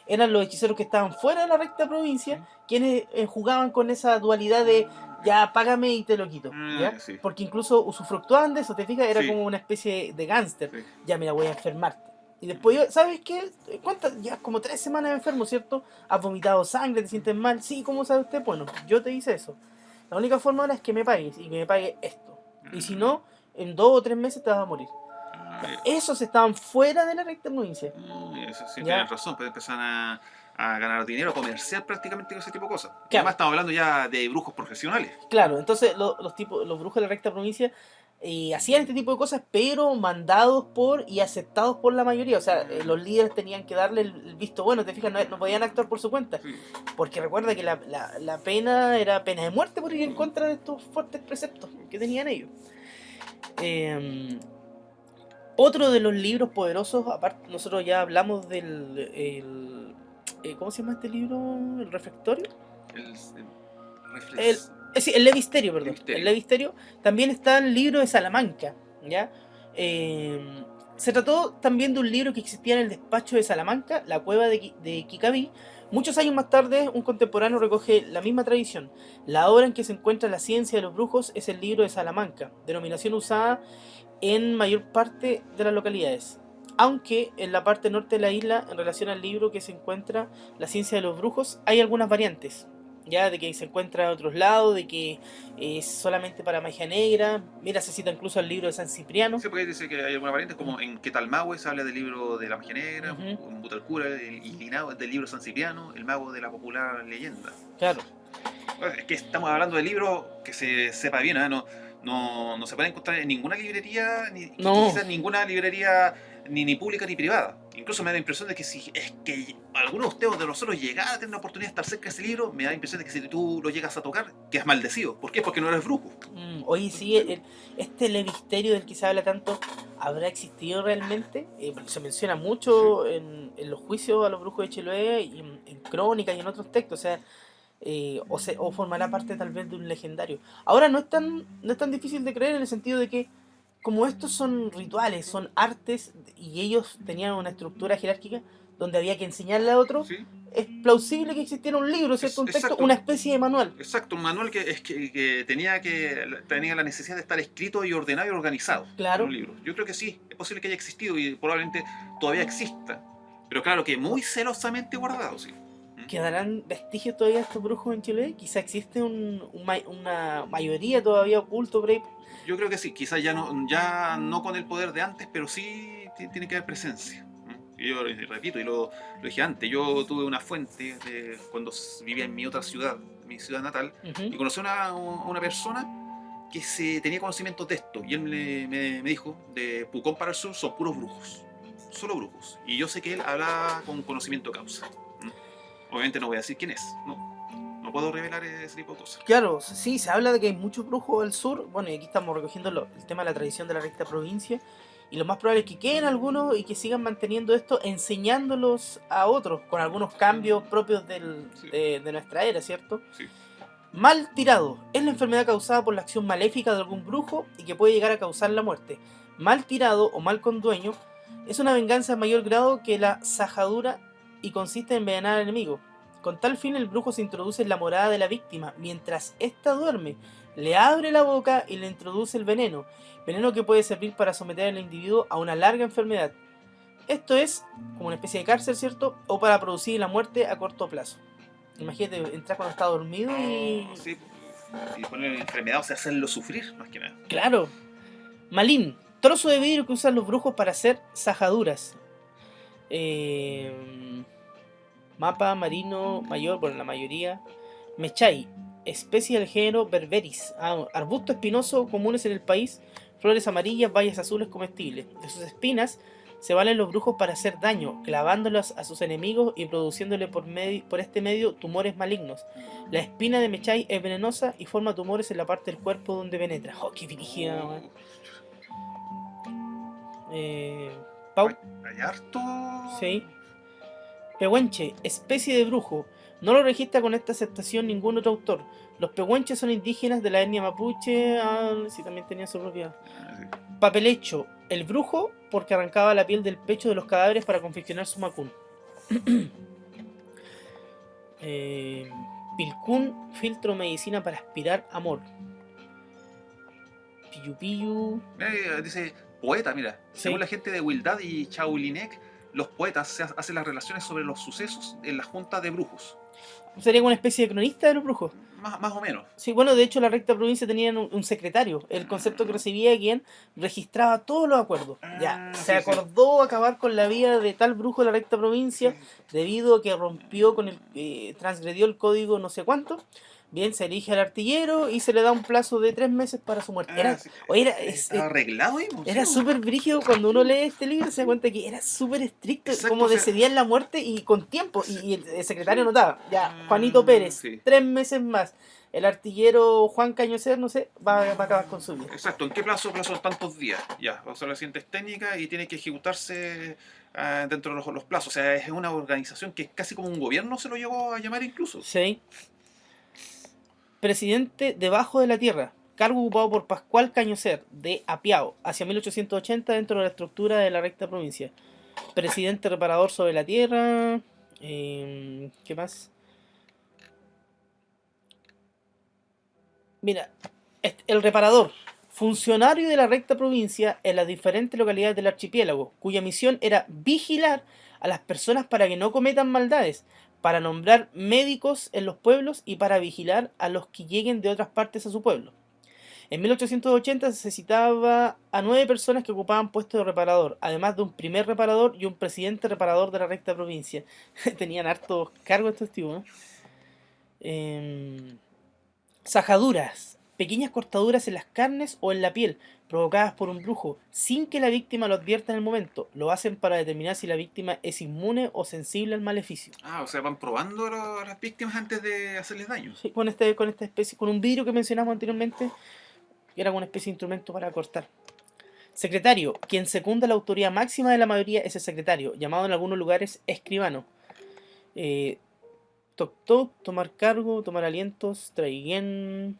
Eran los hechiceros que estaban fuera de la recta provincia quienes jugaban con esa dualidad de ya págame y te lo quito, ¿ya? Sí. Porque incluso usufructuaban de eso, ¿te fijas? Era Sí. como una especie de gángster. Sí. Ya, mira, voy a enfermarte. Y después, ¿sabes qué? ¿Cuántas? Ya como 3 semanas enfermo, ¿cierto? Has vomitado sangre, te sientes mal. Sí, ¿cómo sabe usted? Bueno, yo te hice eso. La única forma ahora es que me pagues y que me pague esto. Y si no, en 2 o 3 meses te vas a morir. Esos estaban fuera de la recta provincia. Eso sí, Ya. tienes razón, puede empezar a ganar dinero, a comerciar prácticamente con ese tipo de cosas. Y Claro. además estamos hablando ya de brujos profesionales. Claro, entonces los brujos de la recta provincia hacían este tipo de cosas, pero mandados por y aceptados por la mayoría. O sea, los líderes tenían que darle el visto bueno, te fijas, no podían actuar por su cuenta. Sí. Porque recuerda que la pena era pena de muerte por ir en contra de estos fuertes preceptos que tenían ellos. Otro de los libros poderosos, aparte, nosotros ya hablamos ¿cómo se llama este libro? ¿El reflectorio? El Levisterio, perdón. Levisterio. El Levisterio. También está el libro de Salamanca, ¿ya? Se trató también de un libro que existía en el despacho de Salamanca, la cueva de Kikaví. Muchos años más tarde, un contemporáneo recoge la misma tradición. La obra en que se encuentra la ciencia de los brujos es el libro de Salamanca, denominación usada en mayor parte de las localidades. Aunque en la parte norte de la isla, en relación al libro que se encuentra la ciencia de los brujos, hay algunas variantes. Ya de que se encuentra en otros lados, de que es solamente para magia negra. Mira, se cita incluso el libro de San Cipriano. Sí, porque dice que hay algunas variantes, como en Quetalmahue se habla del libro de la magia negra, Ujú. en Butalcura, y Linao del libro San Cipriano, el mago de la popular leyenda. Claro. Bueno, es que estamos hablando de libros que se sepa bien, ¿eh? No se puede encontrar en ninguna librería, No. quizás ninguna librería ni pública ni privada. Incluso me da la impresión de que si es que alguno de ustedes o de nosotros llegara a tener la oportunidad de estar cerca de ese libro, me da la impresión de que si tú lo llegas a tocar, quedas maldecido. ¿Por qué? Porque no eres brujo. Oye, sí, este Levisterio del que se habla tanto, ¿habrá existido realmente? Porque se menciona mucho en los juicios a los brujos de Chiloé y en crónicas y en otros textos, o sea, o formará parte tal vez de un legendario. Ahora no es tan difícil de creer en el sentido de que como estos son rituales, son artes y ellos tenían una estructura jerárquica donde había que enseñarle a otro, Sí, es plausible que existiera un libro, ¿cierto? Un texto, exacto. una especie de manual. Exacto, un manual que tenía la necesidad de estar escrito y ordenado y organizado en Claro, un libro. Yo creo que sí, es posible que haya existido y probablemente todavía exista. Pero claro que muy celosamente guardado, sí. ¿quedarán vestigios todavía de estos brujos en Chile? Quizá existe una mayoría todavía oculto por ahí. Yo creo que sí, quizás ya no con el poder de antes, pero sí tiene que haber presencia. Y yo repito, y lo dije antes, yo tuve una fuente cuando vivía en mi otra ciudad, mi ciudad natal, Ujú. y conocí a una persona que tenía conocimientos de esto, y él me dijo, de Pucón para el sur son puros brujos, solo brujos. Y yo sé que él habla con conocimiento de causa. Obviamente no voy a decir quién es, no puedo revelar ese tipo de cosas. Claro, sí, se habla de que hay muchos brujos al sur. Bueno, y aquí estamos recogiendo el tema de la tradición de la recta provincia. Y lo más probable es que queden algunos y que sigan manteniendo esto, enseñándolos a otros, con algunos cambios propios Sí, de nuestra era, ¿cierto? sí. Mal tirado es la enfermedad causada por la acción maléfica de algún brujo y que puede llegar a causar la muerte. Mal tirado o mal con dueño es una venganza de mayor grado que la sajadura y consiste en envenenar al enemigo. Con tal fin el brujo se introduce en la morada de la víctima mientras ésta duerme, le abre la boca y le introduce el veneno, veneno que puede servir para someter al individuo a una larga enfermedad. Esto es como una especie de cárcel, ¿cierto? O para producir la muerte a corto plazo. Imagínate, entrar cuando está dormido No, y... sí, y poner enfermedad, o sea, hacerlo sufrir, más que nada. Claro. Malín, trozo de vidrio que usan los brujos para hacer sajaduras. Eh, Mapa marino mayor, bueno, la mayoría. Mechai, especie del género Berberis. Arbusto espinoso comunes en el país. Flores amarillas, bayas azules comestibles. De sus espinas se valen los brujos para hacer daño, clavándolas a sus enemigos y produciéndole por este medio tumores malignos. La espina de Mechai es venenosa y forma tumores en la parte del cuerpo donde penetra. ¡Oh, qué brígida, man! Oh, Eh, Pau, hay harto. sí. Pehuenche, especie de brujo. No lo registra con esta aceptación ningún otro autor. Los pehuenches son indígenas de la etnia mapuche. Sí, también tenían su propia. Papelecho, el brujo, porque arrancaba la piel del pecho de los cadáveres para confeccionar su macún. Pilcún, filtro medicina para aspirar amor. Piyu piyu. Dice poeta, mira. Sí. Según la gente de Wildad y Chaulinek, los poetas hacen las relaciones sobre los sucesos en la junta de brujos. Sería como una especie de cronista de los brujos. Más o menos. Sí, bueno, de hecho la recta provincia tenía un secretario, el concepto que recibía quien registraba todos los acuerdos. Ya, se Sí, sí. acordó acabar con la vida de tal brujo de la recta provincia Sí, debido a que rompió con transgredió el código no sé cuánto. Bien, se elige al artillero y se le da un plazo de 3 meses para su muerte. sí. Oye, Estaba arreglado ahí, pues, sí, era pues. súper brígido cuando uno lee este libro, se da cuenta que era súper estricto, Exacto, como o sea, decidían la muerte y con tiempo. sí, Y el secretario notaba, ya, Juanito Pérez, sí. 3 meses más. El artillero Juan Cañocer, no sé, va a acabar con su vida. Exacto, ¿en qué plazo? Plazo tantos días. Ya, o sea, las siguientes técnicas y tiene que ejecutarse dentro de los plazos. O sea, es una organización que casi como un gobierno se lo llegó a llamar incluso. Sí. Presidente debajo de la tierra, cargo ocupado por Pascual Cañocer, de Apiao, hacia 1880 dentro de la estructura de la recta provincia. Presidente reparador sobre la tierra. ¿Qué más? Mira, el reparador, funcionario de la recta provincia en las diferentes localidades del archipiélago, cuya misión era vigilar a las personas para que no cometan maldades, para nombrar médicos en los pueblos y para vigilar a los que lleguen de otras partes a su pueblo. En 1880 se citaba a 9 personas que ocupaban puestos de reparador, además de un primer reparador y un presidente reparador de la recta provincia. Tenían hartos cargos estos tipos, ¿no? Sajaduras, pequeñas cortaduras en las carnes o en la piel, provocadas por un brujo, sin que la víctima lo advierta en el momento. Lo hacen para determinar si la víctima es inmune o sensible al maleficio. O sea, van probando a las víctimas antes de hacerles daño. Sí, con esta especie, con un vidrio que mencionamos anteriormente, que era una especie de instrumento para cortar. Secretario. Quien secunda la autoridad máxima de la mayoría es el secretario, llamado en algunos lugares escribano. Toc toc, tomar cargo, tomar alientos, traiguén.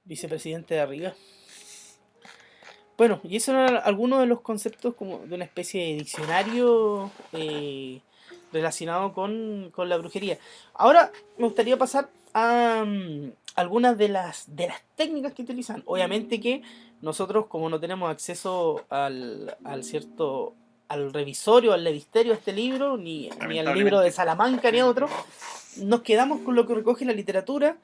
Vicepresidente de arriba. Bueno, y eso eran algunos de los conceptos como de una especie de diccionario relacionado con la brujería. Ahora me gustaría pasar a algunas de las técnicas que utilizan. Obviamente que nosotros, como no tenemos acceso al revisorio, al levisterio, a este libro, ni al libro de Lamentablemente. Salamanca, ni a otro, nos quedamos con lo que recoge la literatura,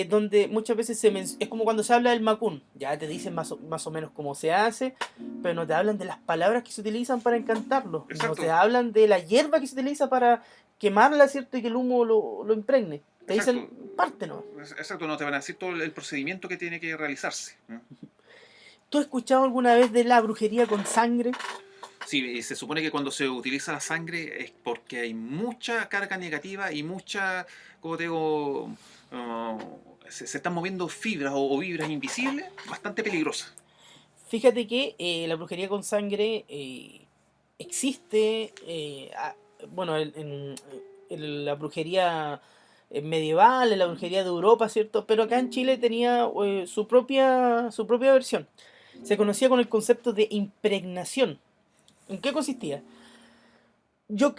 donde muchas veces es como cuando se habla del macún, ya te dicen más o menos cómo se hace, pero no te hablan de las palabras que se utilizan para encantarlo, no te Exacto, hablan de la hierba que se utiliza para quemarla, ¿cierto? Y que el humo lo impregne. Te dicen exacto. parte, ¿no? Exacto, no te van a decir todo el procedimiento que tiene que realizarse. ¿Tú has escuchado alguna vez de la brujería con sangre? Sí, se supone que cuando se utiliza la sangre es porque hay mucha carga negativa y mucha, como te digo, se están moviendo fibras o vibras invisibles bastante peligrosas. Fíjate que la brujería con sangre existe, bueno, en la brujería medieval, en la brujería de Europa, ¿cierto? Pero acá en Chile tenía su propia versión. Se conocía con el concepto de impregnación. ¿En qué consistía? Yo,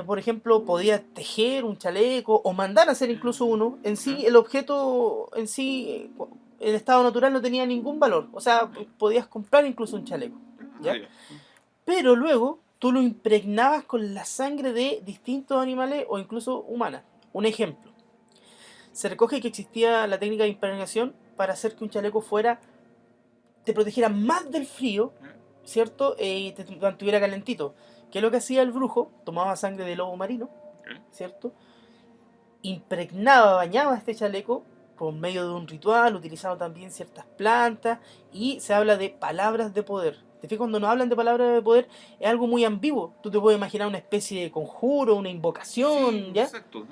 por ejemplo, podía tejer un chaleco o mandar a hacer incluso uno. En sí, ¿Ya? el objeto en sí, en estado natural no tenía ningún valor. O sea, podías comprar incluso un chaleco. Ah, ¿Ya? ya. Pero luego tú lo impregnabas con la sangre de distintos animales o incluso humanas. Un ejemplo. Se recoge que existía la técnica de impregnación para hacer que un chaleco te protegiera más del frío, ¿cierto? Y te mantuviera calentito. ¿Qué es lo que hacía el brujo? Tomaba sangre de lobo marino, ¿Ya? ¿cierto? Impregnaba, bañaba este chaleco por medio de un ritual, utilizaba también ciertas plantas y se habla de palabras de poder. ¿Te fijas? Cuando nos hablan de palabras de poder es algo muy ambiguo. Tú te puedes imaginar una especie de conjuro, una Sí, invocación, ¿ya? exacto.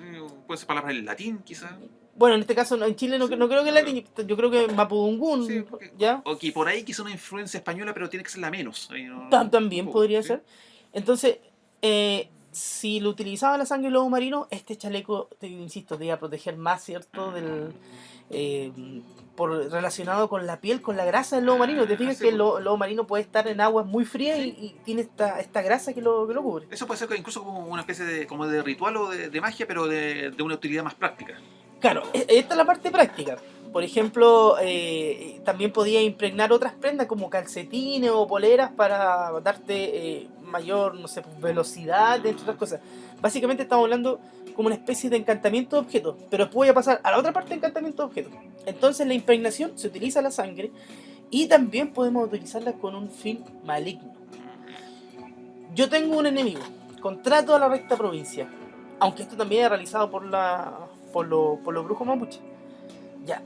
Puede ser palabras en latín, quizás. Bueno, en este caso en Chile no, Sí, no creo que no, latín, yo creo que sí, Mapudungún, ¿ya? o que por ahí quizá una influencia española, pero tiene que ser la menos. Ahí un También poco, podría ¿sí? ser. Entonces, si lo utilizaba la sangre del lobo marino, este chaleco, insisto, te iba a proteger más, ¿cierto? Eh, relacionado con la piel, con la grasa del lobo marino. Te fijas Sí, que el pues. lobo marino puede estar en aguas muy frías y, Sí. y tiene esta grasa que lo cubre. Eso puede ser incluso como una especie como de ritual o de magia, pero de una utilidad más práctica. Claro, esta es la parte práctica. Por ejemplo, también podía impregnar otras prendas como calcetines o poleras para darte mayor, no sé, pues, velocidad, entre otras cosas. Básicamente estamos hablando como una especie de encantamiento de objetos, pero después voy a pasar a la otra parte de encantamiento de objetos. Entonces la impregnación se utiliza la sangre y también podemos utilizarla con un fin maligno. Yo tengo un enemigo, contrato a la recta provincia, aunque esto también es realizado por los brujos mapuches. Ya,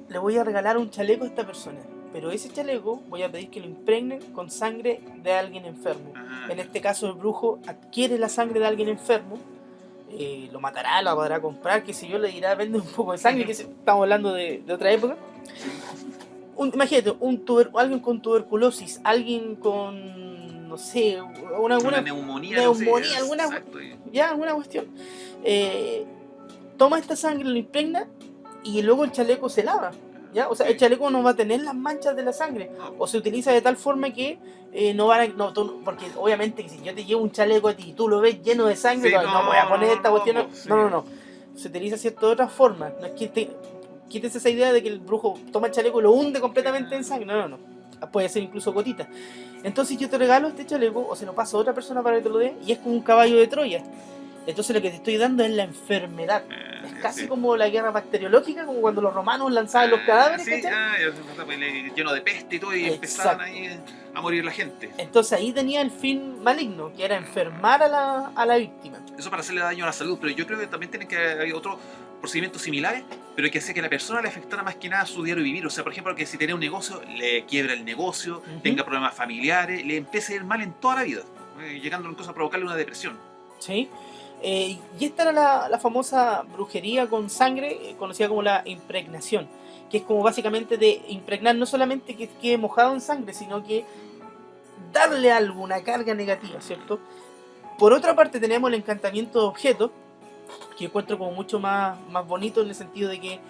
le voy a regalar un chaleco a esta persona, pero ese chaleco voy a pedir que lo impregnen con sangre de alguien enfermo. En Ya. este caso el brujo adquiere la sangre de alguien enfermo, lo matará, lo podrá comprar, qué sé yo, le dirá vende un poco de sangre, estamos hablando de otra época. Sí. Imagínate, alguien con tuberculosis, alguien con, no sé, Una alguna neumonía, no sé, neumonía, exacto. alguna cuestión. Eh, Toma esta sangre, lo impregna y luego el chaleco se lava. ¿Ya? O sea, el Sí. chaleco no va a tener las manchas de la sangre. No, O se utiliza de tal forma que no van a. No, porque obviamente que si yo te llevo un chaleco a ti y tú lo ves lleno de sangre, sí, no voy a no, poner no, esta no, cuestión. pues, sí. No, no, no. Se utiliza, ¿cierto? De otra forma. No es que quites esa idea de que el brujo toma el chaleco y lo hunde completamente en sangre. No, no, no. Puede ser incluso gotitas. Entonces yo te regalo este chaleco o se lo paso a otra persona para que te lo dé y es como un caballo de Troya. Entonces lo que te estoy dando es la enfermedad. Es casi Sí. como la guerra bacteriológica, como cuando los romanos lanzaban los cadáveres, Sí, ¿cachai? lleno de peste y todo, y empezaban Exacto. ahí a morir la gente. Entonces ahí tenía el fin maligno, que era enfermar a la víctima. Eso para hacerle daño a la salud, pero yo creo que también tienen que haber otros procedimientos similares, pero que hace que a la persona le afectara más que nada su diario vivir. O sea, por ejemplo, que si tenía un negocio, le quiebra el negocio, Ujú. tenga problemas familiares, le empieza a ir mal en toda la vida, llegando incluso a provocarle una depresión. ¿Sí? Y esta era la famosa brujería con sangre, conocida como la impregnación, que es como básicamente de impregnar, no solamente que quede mojado en sangre, sino que darle algo, una carga negativa, ¿cierto? Por otra parte tenemos el encantamiento de objetos, que encuentro como mucho más bonito en el sentido de que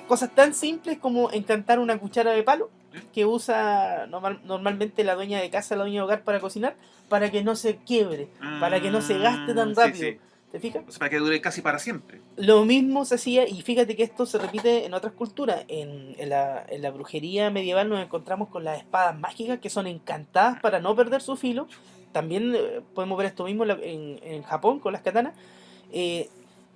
cosas tan simples como encantar una cuchara de palo que usa normalmente la dueña de casa, la dueña de hogar para cocinar, para que no se quiebre, para que no se gaste tan Sí, rápido. sí. ¿Te fijas? O sea, para que dure casi para siempre. Lo mismo se hacía, y fíjate que esto se repite en otras culturas. En la brujería medieval nos encontramos con las espadas mágicas que son encantadas para no perder su filo. También podemos ver esto mismo en Japón con las katanas. Eh,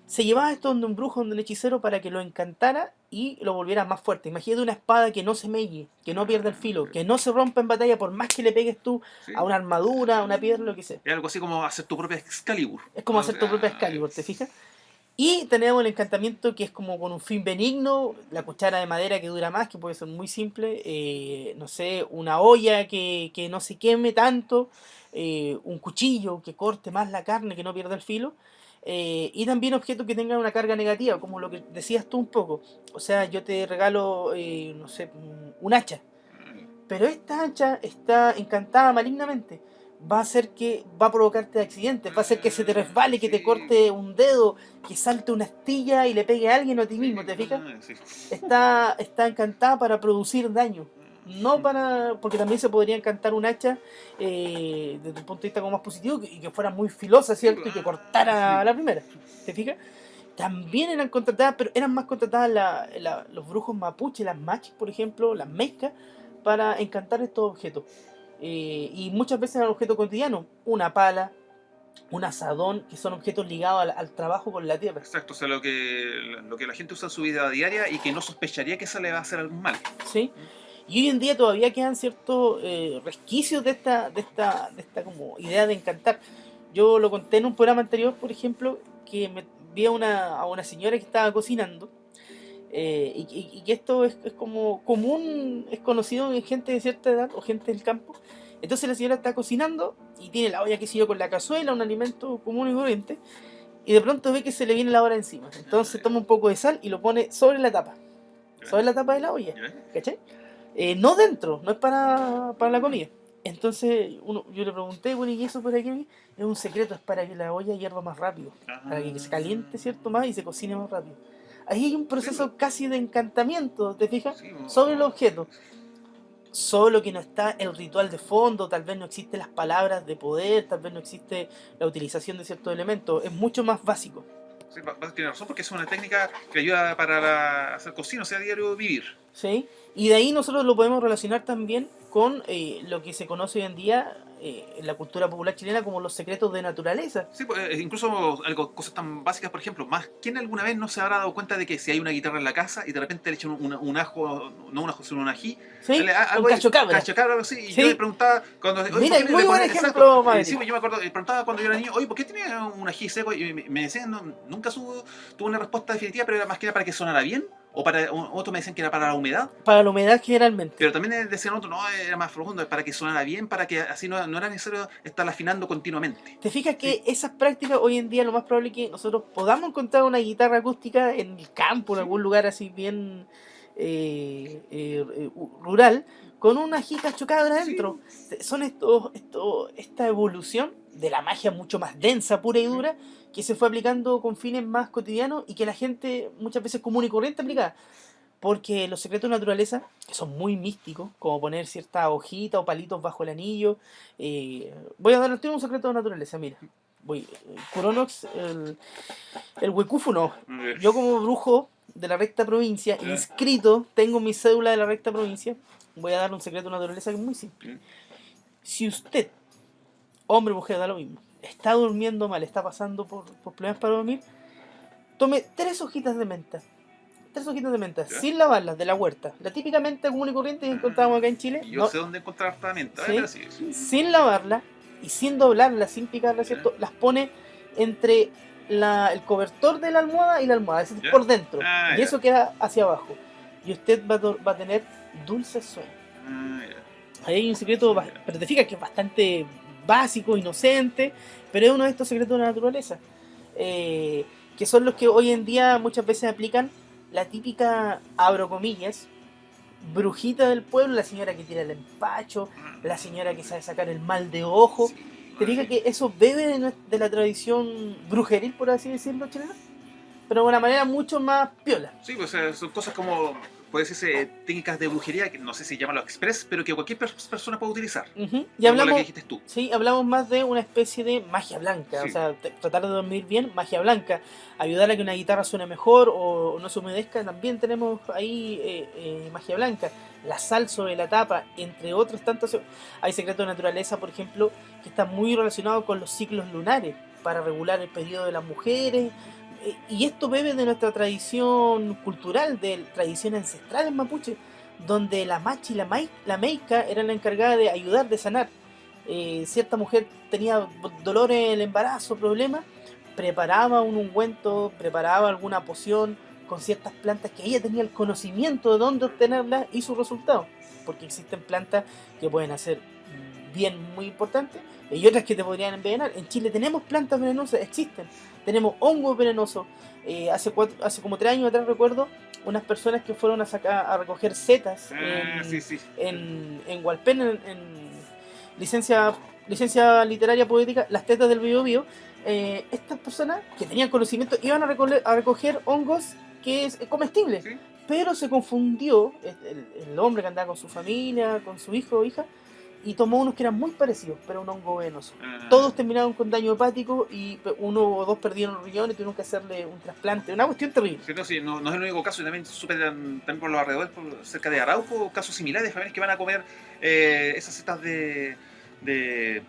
Se llevaba esto donde un brujo, donde un hechicero, para que lo encantara y lo volviera más fuerte. Imagínate una espada que no se melle, que no pierda el filo, que no se rompa en batalla por más que le pegues tú ¿Sí? a una armadura, a una piedra, lo que sea. Es algo así como hacer tu propia Excalibur. Es como hacer tu propia Excalibur, ¿te fijas? Y tenemos el encantamiento que es como con un fin benigno, la cuchara de madera que dura más, que puede ser muy simple, no sé, una olla que no se queme tanto, un cuchillo que corte más la carne, que no pierda el filo, y también objetos que tengan una carga negativa, como lo que decías tú un poco. O sea, yo te regalo, no sé, un hacha, pero esta hacha está encantada malignamente. Va a hacer que va a provocarte accidentes, va a hacer que se te resbale, que te corte un dedo, que salte una astilla y le pegue a alguien o a ti mismo, ¿te fijas? Sí. Está encantada para producir daño. No para. Porque también se podría encantar un hacha desde un punto de vista como más positivo y que fuera muy filosa, ¿cierto? Y que cortara a la primera. ¿Te fijas? También eran contratadas, pero eran más contratadas los brujos mapuche, las machis, por ejemplo, las mezcas, para encantar estos objetos. Y muchas veces eran objetos cotidianos, una pala, un asadón, que son objetos ligados al trabajo con la tierra. Exacto, o sea, lo que la gente usa en su vida diaria y que no sospecharía que eso le va a hacer algún mal. ¿Sí? Y hoy en día todavía quedan ciertos resquicios de esta como idea de encantar. Yo lo conté en un programa anterior, por ejemplo, que vi a una señora que estaba cocinando, y que esto es como común, es conocido en gente de cierta edad o gente del campo. Entonces la señora está cocinando y tiene la olla, que sé yo, con la cazuela, un alimento común y corriente, y de pronto ve que se le viene la hora encima. Entonces toma un poco de sal y lo pone sobre la tapa de la olla, ¿cachai? No dentro, no es para la comida. Entonces yo le pregunté, bueno, ¿y eso para qué? Es un secreto, es para que la olla hierva más rápido, para que se caliente, ¿cierto? Más y se cocine más rápido. Ahí hay un proceso casi de encantamiento, ¿te fijas? Sobre el objeto. Solo que no está el ritual de fondo, tal vez no existen las palabras de poder, tal vez no existe la utilización de ciertos elementos. Es mucho más básico. Sí, tiene razón porque es una técnica que ayuda para hacer cocina, o sea, diario vivir. ¿Sí? Y de ahí nosotros lo podemos relacionar también con lo que se conoce hoy en día en la cultura popular chilena como los secretos de naturaleza. Sí, pues, incluso cosas tan básicas, por ejemplo, ¿quién alguna vez no se habrá dado cuenta de que si hay una guitarra en la casa y de repente le echan un ajo, no un ajo, sino un ají? ¿Sí? Algo Un cacho cabra. Cacho cabra, algo así, y ¿Sí? yo le preguntaba cuando... Oye, Mira, ¿por qué muy le buen pones- ejemplo, exacto, Madrid. sí, pues yo me acuerdo, le preguntaba cuando yo era niño, oye, ¿por qué tiene un ají seco? Y me decían, nunca tuvo una respuesta definitiva, pero era más que nada para que sonara bien, o otros me decían que era para la humedad. Para la humedad generalmente. Pero también decían otros, no, era más profundo, para que sonara bien, para que así no era necesario estar afinando continuamente. ¿Te fijas que Sí. esas prácticas hoy en día lo más probable es que nosotros podamos encontrar una guitarra acústica en el campo, en Sí. algún lugar así bien rural, con una jica chocada adentro? Son esta evolución de la magia mucho más densa, pura y dura, que se fue aplicando con fines más cotidianos y que la gente muchas veces común y corriente aplicaba. Porque los secretos de naturaleza, que son muy místicos, como poner cierta hojita o palitos bajo el anillo. Voy a dar un secreto de naturaleza, mira. Coronox, el Wekufu no. Yo como brujo de la recta provincia, inscrito, tengo mi cédula de la recta provincia, voy a dar un secreto de naturaleza que es muy simple. Si usted, hombre o mujer, da lo mismo, está durmiendo mal, está pasando por problemas para dormir, tome 3 hojitas de menta. 3 hojitas de menta, sin lavarlas, de la huerta. La típica menta común y corriente que encontramos acá en Chile. Y yo sé dónde encontrar esta menta, ¿sí? Pero sí. Sin lavarla y sin doblarla, sin picarla, ¿cierto? Las pone entre el cobertor de la almohada y la almohada, es decir, por dentro. Y eso queda hacia abajo. Y usted va a tener dulces sueños. Ahí hay un secreto, pero te fijas que es bastante básico, inocente, pero es uno de estos secretos de la naturaleza. que son los que hoy en día muchas veces aplican la típica, abro comillas, brujita del pueblo, la señora que tira el empacho, la señora que sabe sacar el mal de ojo. Sí, Te diga que eso bebe de la tradición brujeril, por así decirlo, chilena, pero de una manera mucho más piola. sí, pues son cosas como, puede decirse, técnicas de brujería, que no sé si llamarlo express, pero que cualquier persona puede utilizar. Ujú. Y Como la que hablamos, dijiste tú. sí, hablamos más de una especie de magia blanca, o Sí. sea, tratar de dormir bien, magia blanca, ayudar a que una guitarra suene mejor o no se humedezca, también tenemos ahí magia blanca, la sal sobre la tapa, entre otros tantos. Hay secretos de naturaleza, por ejemplo, que están muy relacionados con los ciclos lunares, para regular el periodo de las mujeres, y esto bebe de nuestra tradición cultural, de tradiciones ancestrales mapuche, donde la machi y la meica eran la encargada de ayudar, de sanar. Cierta mujer tenía dolor en el embarazo, problemas, preparaba un ungüento, preparaba alguna poción con ciertas plantas que ella tenía el conocimiento de dónde obtenerlas y su resultado. Porque existen plantas que pueden hacer bien muy importante y otras que te podrían envenenar. En Chile tenemos plantas venenosas, existen. Tenemos hongos venenosos. Hace como 3 años atrás recuerdo unas personas que fueron a recoger setas Sí, sí. en Hualpén, en licencia, licencia literaria poética, las tetas del Biobío. Estas personas que tenían conocimiento iban a recoger hongos que es comestible, Sí. pero se confundió el hombre que andaba con su familia, con su hijo o hija, y tomó unos que eran muy parecidos, pero un hongo venoso. Todos terminaron con daño hepático y uno o dos perdieron un riñón y tuvieron que hacerle un trasplante. Una cuestión terrible. Sí, no, sí, no, no es el único caso, y también supe también por los alrededores, cerca de Arauco, casos similares de familias que van a comer esas setas de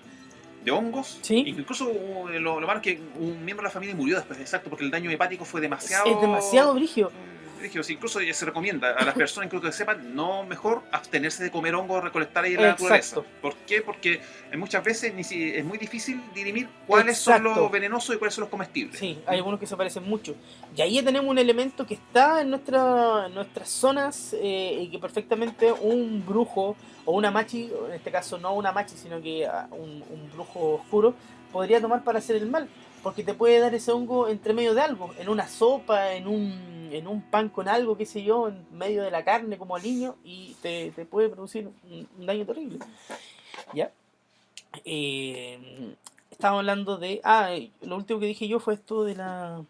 hongos. Sí. Incluso lo malo es que un miembro de la familia murió después, exacto, porque el daño hepático fue demasiado. Es demasiado brígido. Rígido. Sí, incluso se recomienda a las personas, incluso que sepan, no mejor abstenerse de comer hongos, recolectar ahí en la naturaleza. Exacto. ¿Por qué? Porque muchas veces es muy difícil dirimir cuáles son Exacto. los venenosos y cuáles son los comestibles. Sí, hay algunos que se parecen mucho. Y ahí ya tenemos un elemento que está en nuestras zonas y que perfectamente un brujo o una machi, en este caso no una machi, sino que un brujo oscuro, podría tomar para hacer el mal. Porque te puede dar ese hongo entre medio de algo, en una sopa, en un pan con algo, qué sé yo, en medio de la carne como aliño, y te puede producir un daño terrible. ¿Ya? Estábamos hablando de... lo último que dije yo fue esto de las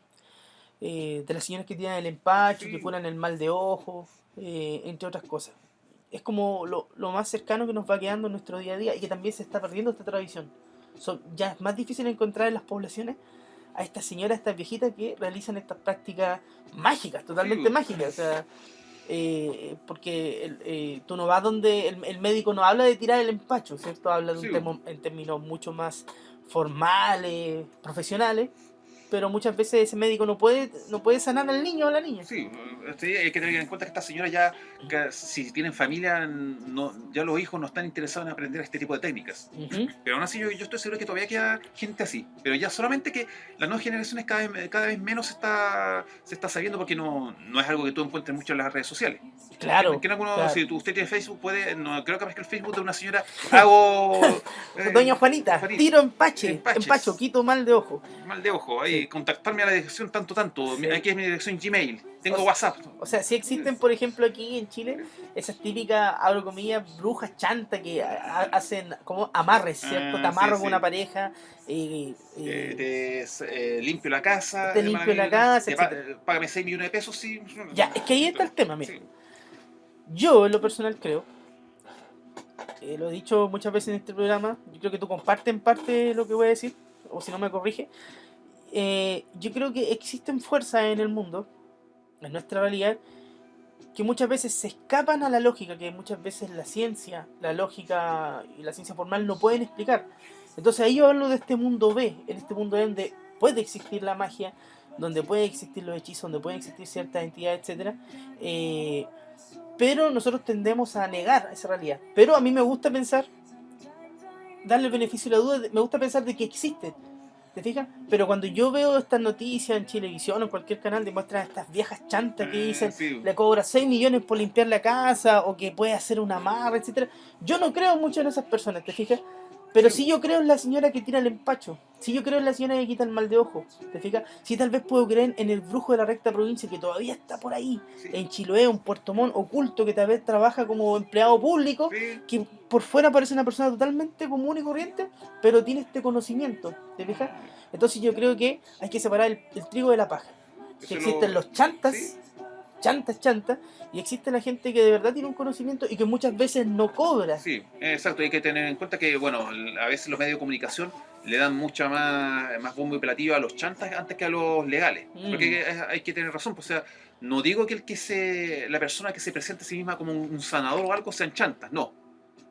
señoras que tienen el empacho, Sí. que curan el mal de ojo, entre otras cosas. Es como lo más cercano que nos va quedando en nuestro día a día y que también se está perdiendo esta tradición. Ya es más difícil encontrar en las poblaciones a estas señoras, estas viejitas que realizan estas prácticas mágicas, totalmente Sí. mágicas. O sea, porque tú no vas donde el médico no habla de tirar el empacho, ¿cierto? Habla de Sí. en términos mucho más formales, profesionales, pero muchas veces ese médico no puede sanar al niño o a la niña. Sí, hay que tener en cuenta que estas señoras ya, que si tienen familia, ya los hijos no están interesados en aprender este tipo de técnicas. Ujú. Pero aún así yo estoy seguro que todavía queda gente así. Pero ya solamente que las nuevas generaciones cada vez menos se está sabiendo, porque no es algo que tú encuentres mucho en las redes sociales. Claro, Claro. claro. Si usted tiene Facebook, no creo que aparezca el Facebook de una señora, hago... Doña Juanita, tiro empache, empaches. empacho, quito mal de ojo. Mal de ojo, ahí Sí. contactarme a la dirección tanto, Sí. aquí es mi dirección Gmail, tengo O- WhatsApp. O sea, sí existen, por ejemplo, aquí en Chile, esas típicas, abro comillas, brujas chantas que hacen como amarres, ¿cierto? Te amarro Sí, con sí. una pareja, Limpio la casa, te limpio la casa, etc. págame 6 millones de pesos, sí. Ya, es que ahí está el tema, mira. Sí. Yo, en lo personal, creo, lo he dicho muchas veces en este programa, yo creo que tú compartes en parte lo que voy a decir, o si no me corrige. Yo creo que existen fuerzas en el mundo, en nuestra realidad, que muchas veces se escapan a la lógica, que muchas veces la ciencia, la lógica y la ciencia formal no pueden explicar. Entonces ahí yo hablo de este mundo B, en este mundo B donde puede existir la magia, donde puede existir los hechizos, donde pueden existir ciertas entidades, etc. Pero nosotros tendemos a negar esa realidad. Pero a mí me gusta pensar, darle el beneficio de la duda, me gusta pensar de que existe. ¿Te fijas? Pero cuando yo veo estas noticias en Chilevisión o en cualquier canal, demuestran a estas viejas chantas que dicen Sí. le cobra 6 millones por limpiar la casa o que puede hacer una amarra, etcétera. Yo no creo mucho en esas personas, ¿te fijas? Pero Sí, sí yo creo en la señora que tira el empacho. Sí yo creo en la señora que quita el mal de ojo. ¿Te fijas? Sí tal vez puedo creer en el brujo de la recta provincia que todavía está por ahí. sí, En Chiloé, un Puerto Montt oculto que tal vez trabaja como empleado público. sí. Que por fuera parece una persona totalmente común y corriente. Pero tiene este conocimiento. ¿Te fijas? Entonces yo creo que hay que separar el trigo de la paja. Que Eso es existen lo... los Sí, chantas, chantas, y existe la gente que de verdad tiene un conocimiento y que muchas veces no cobra. sí, exacto. Hay que tener en cuenta que, bueno, a veces los medios de comunicación le dan mucha más bombo y platillo a los chantas antes que a los legales. Mm, Porque hay que tener razón. Pues, o sea, no digo que la persona que se presente a sí misma como un sanador o algo sean chantas, no.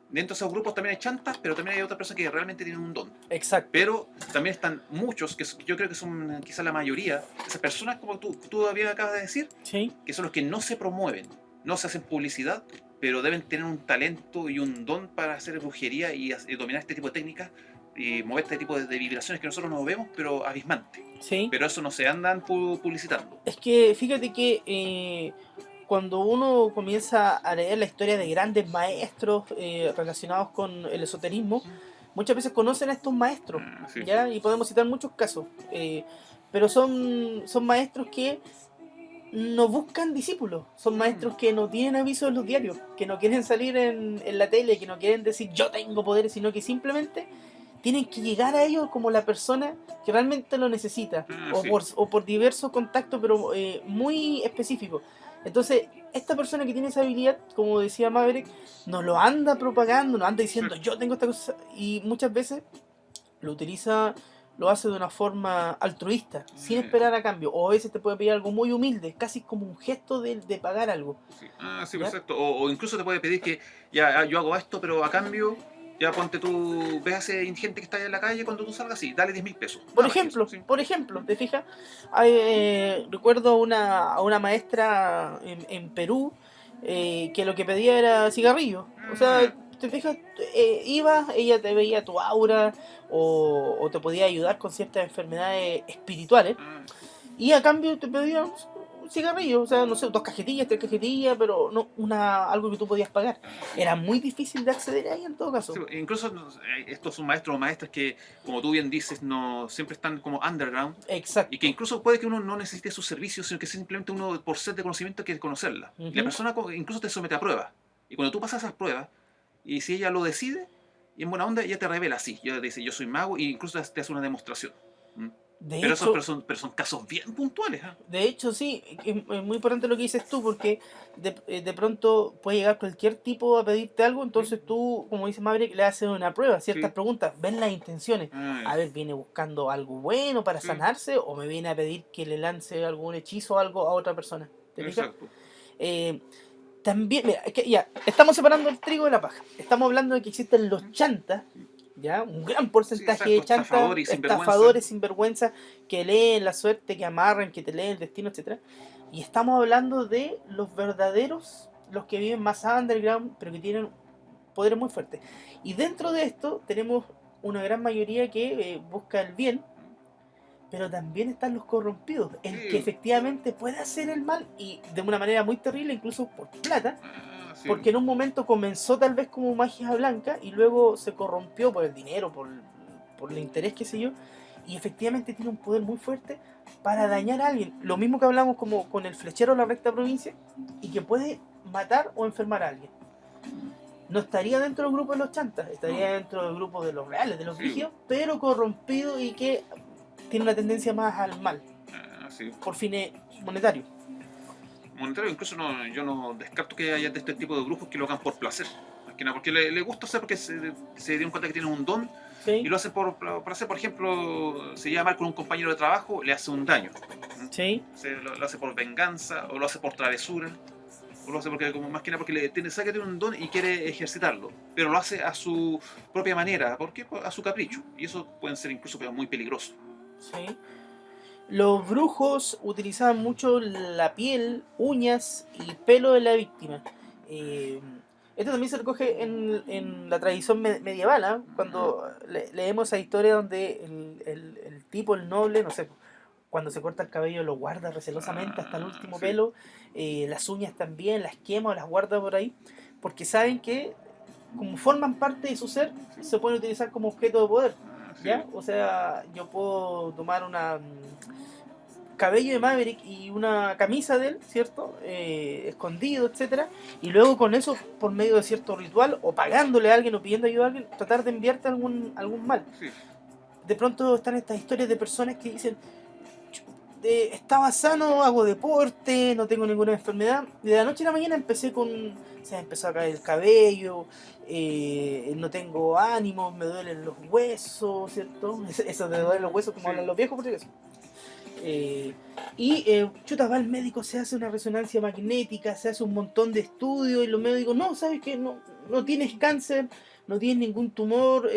Dentro de esos grupos también hay chantas, pero también hay otras personas que realmente tienen un don. exacto. Pero también están muchos, yo creo que son quizás la mayoría, esas personas como tú todavía acabas de decir, Sí, que son los que no se promueven, no se hacen publicidad, pero deben tener un talento y un don para hacer brujería y dominar este tipo de técnicas y mover este tipo de vibraciones que nosotros no vemos, pero abismantes. sí. Pero eso no se andan publicitando. Es que fíjate que cuando uno comienza a leer la historia de grandes maestros relacionados con el esoterismo, muchas veces conocen a estos maestros, Sí. ¿ya? Y podemos citar muchos casos. Pero son maestros que no buscan discípulos, son maestros que no tienen aviso en los diarios, que no quieren salir en la tele, que no quieren decir yo tengo poderes, sino que simplemente tienen que llegar a ellos como la persona que realmente lo necesita, Sí. o por diversos contactos, pero muy específicos. Entonces, esta persona que tiene esa habilidad, como decía Maverick, nos lo anda propagando, nos anda diciendo Exacto. yo tengo esta cosa, y muchas veces lo utiliza, lo hace de una forma altruista, sin esperar a cambio, o a veces te puede pedir algo muy humilde, casi como un gesto de pagar algo, Sí, sí, ¿ya? perfecto. O incluso te puede pedir que ya yo hago esto, pero a cambio, ya ponte tú, ves a ese indigente que está allá en la calle, cuando tú salgas, sí, dale 10.000 pesos. Nada más que eso. Sí. Por ejemplo, ¿te fijas? Recuerdo a una maestra en Perú que lo que pedía era cigarrillos. O sea, Ah, ¿te fijas? Ibas, ella te veía tu aura o te podía ayudar con ciertas enfermedades espirituales. ah, Y a cambio te pedían un cigarrillo, o sea, no sé, dos cajetillas, tres cajetillas, pero no algo que tú podías pagar. sí. Era muy difícil de acceder ahí en todo Sí, caso. incluso estos son maestros o maestras que, como tú bien dices, no siempre están como underground y que Exacto. incluso puede que uno no necesite sus servicios, sino que simplemente uno, por sed de conocimiento, quiere conocerla. Y la Ujú. persona incluso te somete a pruebas. Y cuando tú pasas esas pruebas, y si ella lo decide, y en buena onda, ella te revela, sí, ella te dice, yo soy mago, y incluso te hace una demostración. ¿Mm? De Pero, hecho, pero son casos bien puntuales. ¿Ah? De hecho, sí, es muy importante lo que dices tú, porque de pronto puede llegar cualquier tipo a pedirte algo, ¿Mm? entonces tú, como dice Maverick, le haces una prueba, ciertas Sí. preguntas, ven las intenciones. A Ah, ver, ¿viene buscando algo bueno para sí, sanarse o me viene a pedir que le lance algún hechizo o algo a otra persona? ¿Te fijas? exacto. Eh, También, mira, es que ya, estamos separando el trigo de la paja. Estamos hablando de que existen los chantas, ¿ya? Un gran Sí, porcentaje exacto, de chantas, estafador y sinvergüenza. estafadores sinvergüenza, que leen la suerte, que amarran, que te leen el destino, etcétera. Y estamos hablando de los verdaderos, los que viven más underground, pero que tienen poderes muy fuertes. Y dentro de esto tenemos una gran mayoría que busca el bien, pero también están los corrompidos, el que Sí, efectivamente puede hacer el mal y de una manera muy terrible, incluso por plata, sí. porque en un momento comenzó tal vez como magia blanca y luego se corrompió por el dinero, por el interés, qué sé yo, y efectivamente tiene un poder muy fuerte para dañar a alguien. Lo mismo que hablamos como con el flechero de la recta provincia y que puede matar o enfermar a alguien. No estaría dentro del grupo de los chantas, No, estaría dentro del grupo de los reales, de los sí. vigios, pero corrompido y que tiene una tendencia más al mal, Sí. por fines monetarios. Monetario, incluso no, yo no descarto que haya de este tipo de grupos que lo hagan por placer. Más que nada, porque le gusta hacer, porque se dieron cuenta que tienen un don y ¿Sí? lo hacen por hacer. Por ejemplo, se lleva mal con un compañero de trabajo, le hace un daño. ¿Sí? Lo hace por venganza, o lo hace por travesura, o lo hace porque, como más que nada, porque sabe que tiene un don y quiere ejercitarlo. Pero lo hace a su propia manera. ¿Por qué? A su capricho. Y eso puede ser incluso muy peligroso. ¿Sí? Los brujos utilizaban mucho la piel, uñas y pelo de la víctima. Eh, Esto también se recoge en la tradición medieval, ¿ah? Cuando leemos esa historia donde el tipo, el noble, no sé, cuando se corta el cabello lo guarda recelosamente hasta el último Sí. pelo, las uñas también, las quema o las guarda por ahí, porque saben que como forman parte de su ser, se pueden utilizar como objeto de poder, Sí. ¿ya? O sea, yo puedo tomar una cabello de Maverick y una camisa de él, ¿cierto? Escondido, etcétera, y luego con eso, por medio de cierto ritual, o pagándole a alguien o pidiendo ayuda a alguien, tratar de enviarte algún mal. Sí. De pronto están estas historias de personas que dicen, estaba sano, hago deporte, no tengo ninguna enfermedad. De la noche a la mañana se me empezó a caer el cabello, no tengo ánimo, me duelen los huesos, ¿cierto? Eso de duelen los huesos como Sí. hablan los viejos, por si acaso. Chuta, va al médico, se hace una resonancia magnética, se hace un montón de estudios y los médicos, no, ¿sabes qué? No tienes cáncer, no tienes ningún tumor,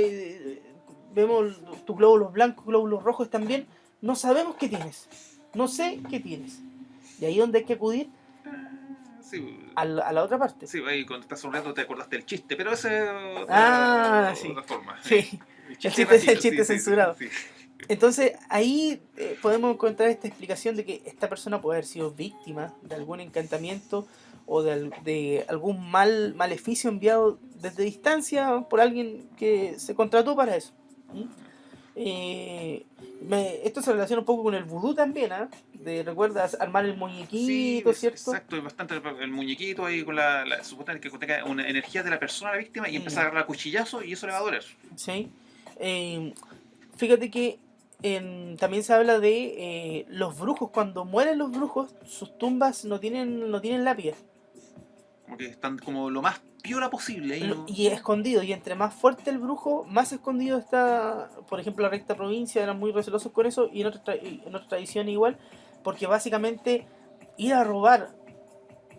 vemos tus glóbulos blancos, glóbulos rojos también, no sabemos qué tienes, no sé qué tienes. Y ahí es donde hay que acudir Sí. a la otra parte. Sí, ahí cuando estás sonriendo te acordaste del chiste, pero ese es Sí. otra forma. Sí, el chiste racista, censurado. Sí. Entonces ahí podemos encontrar esta explicación de que esta persona puede haber sido víctima de algún encantamiento o de algún maleficio enviado desde distancia por alguien que se contrató para eso. ¿Mm? Esto se relaciona un poco con el vudú también, ¿ah? ¿Recuerdas armar el muñequito, Sí, cierto? exacto, es bastante el muñequito ahí con supuestamente que contenga una energía de la persona, la víctima, y empieza a agarrar cuchillazo y eso le va a doler. Sí. Fíjate que también se habla de los brujos. Cuando mueren los brujos, sus tumbas no tienen lápidas. Como que están como lo más piola posible ahí, ¿no? Y escondido. Y entre más fuerte el brujo, más escondido está. Por ejemplo, la recta provincia eran muy recelosos con eso. Y en otra tradición igual. Porque básicamente ir a robar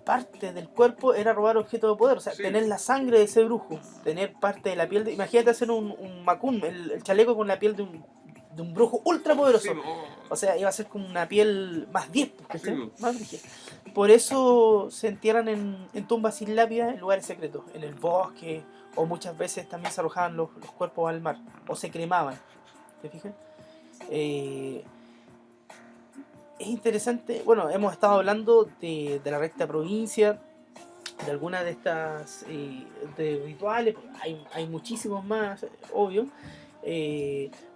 parte del cuerpo era robar objeto de poder. O sea, Sí. tener la sangre de ese brujo. Tener parte de la piel. Imagínate hacer un macún, el chaleco con la piel de un brujo ultra poderoso. Sí, O sea, iba a ser como una piel más 10, ¿cachai? Sí. Más rígida. Por eso se entierran en tumbas sin lápida en lugares secretos, en el bosque, o muchas veces también se arrojaban los cuerpos al mar, o se cremaban. ¿Te fijas? Es interesante, bueno, hemos estado hablando de la recta provincia, de algunas de estas de rituales, hay muchísimos más, obvio.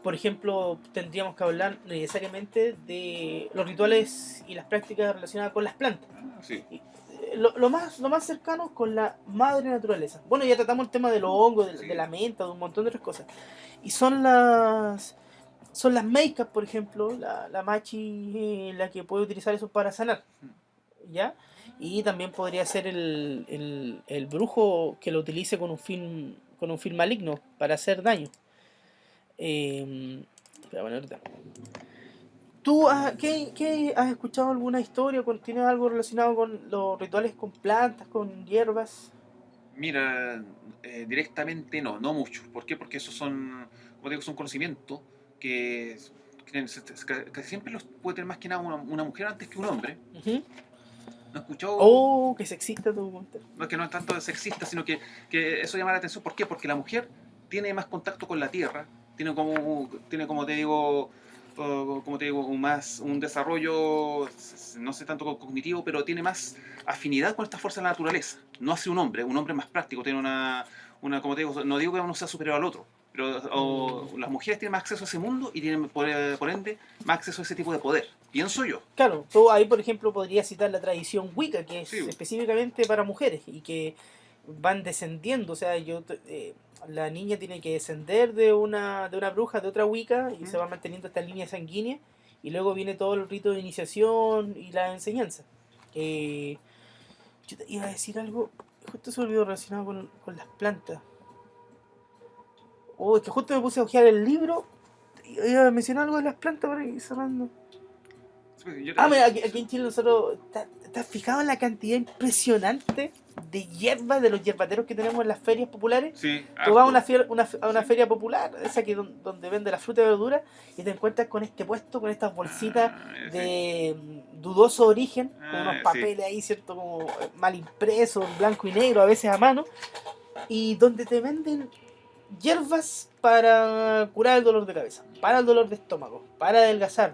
Por ejemplo, tendríamos que hablar necesariamente de los rituales y las prácticas relacionadas con las plantas. sí. Lo más cercano con la madre naturaleza. Bueno, ya tratamos el tema de los hongos, Sí. de la menta, de un montón de otras cosas. Y son las meicas, por ejemplo, la machi, la que puede utilizar eso para sanar. ¿Ya? Y también podría ser el brujo que lo utilice con un fin maligno para hacer daño. Espera, bueno, ahorita. ¿Tú qué has escuchado alguna historia? ¿Tienes algo relacionado con los rituales con plantas, con hierbas? Mira, directamente no mucho. ¿Por qué? Porque esos son, como digo, son conocimientos que siempre los puede tener más que nada una mujer antes que un hombre. Uh-huh. No he escuchado. Oh, que sexista tu comentario. No es que no es tanto sexista, sino que eso llama la atención. ¿Por qué? Porque la mujer tiene más contacto con la tierra, tiene como te digo, un desarrollo, no sé tanto cognitivo, pero tiene más afinidad con esta fuerza de la naturaleza. No hace un hombre es más práctico, tiene como te digo, no digo que uno sea superior al otro, pero las mujeres tienen más acceso a ese mundo y tienen por ende más acceso a ese tipo de poder. Pienso yo. Claro, tú ahí por ejemplo podrías citar la tradición Wicca, que es Sí. específicamente para mujeres y que van descendiendo, o sea, la niña tiene que descender de una bruja, de otra Wicca, y se va manteniendo esta línea sanguínea, y luego viene todo el rito de iniciación y la enseñanza. Yo te iba a decir algo, justo se me olvidó relacionado con las plantas. Es que justo me puse a hojear el libro, iba a mencionar algo de las plantas para ir cerrando. Mira, aquí en Chile nosotros, ¿estás fijado en la cantidad impresionante de hierbas de los hierbateros que tenemos en las ferias populares? Sí, tú vas a una feria popular, esa que donde vende la fruta y verdura, y te encuentras con este puesto, con estas bolsitas de dudoso origen, con unos papeles ahí, ¿cierto? Como mal impresos, en blanco y negro, a veces a mano, y donde te venden hierbas para curar el dolor de cabeza, para el dolor de estómago, para adelgazar,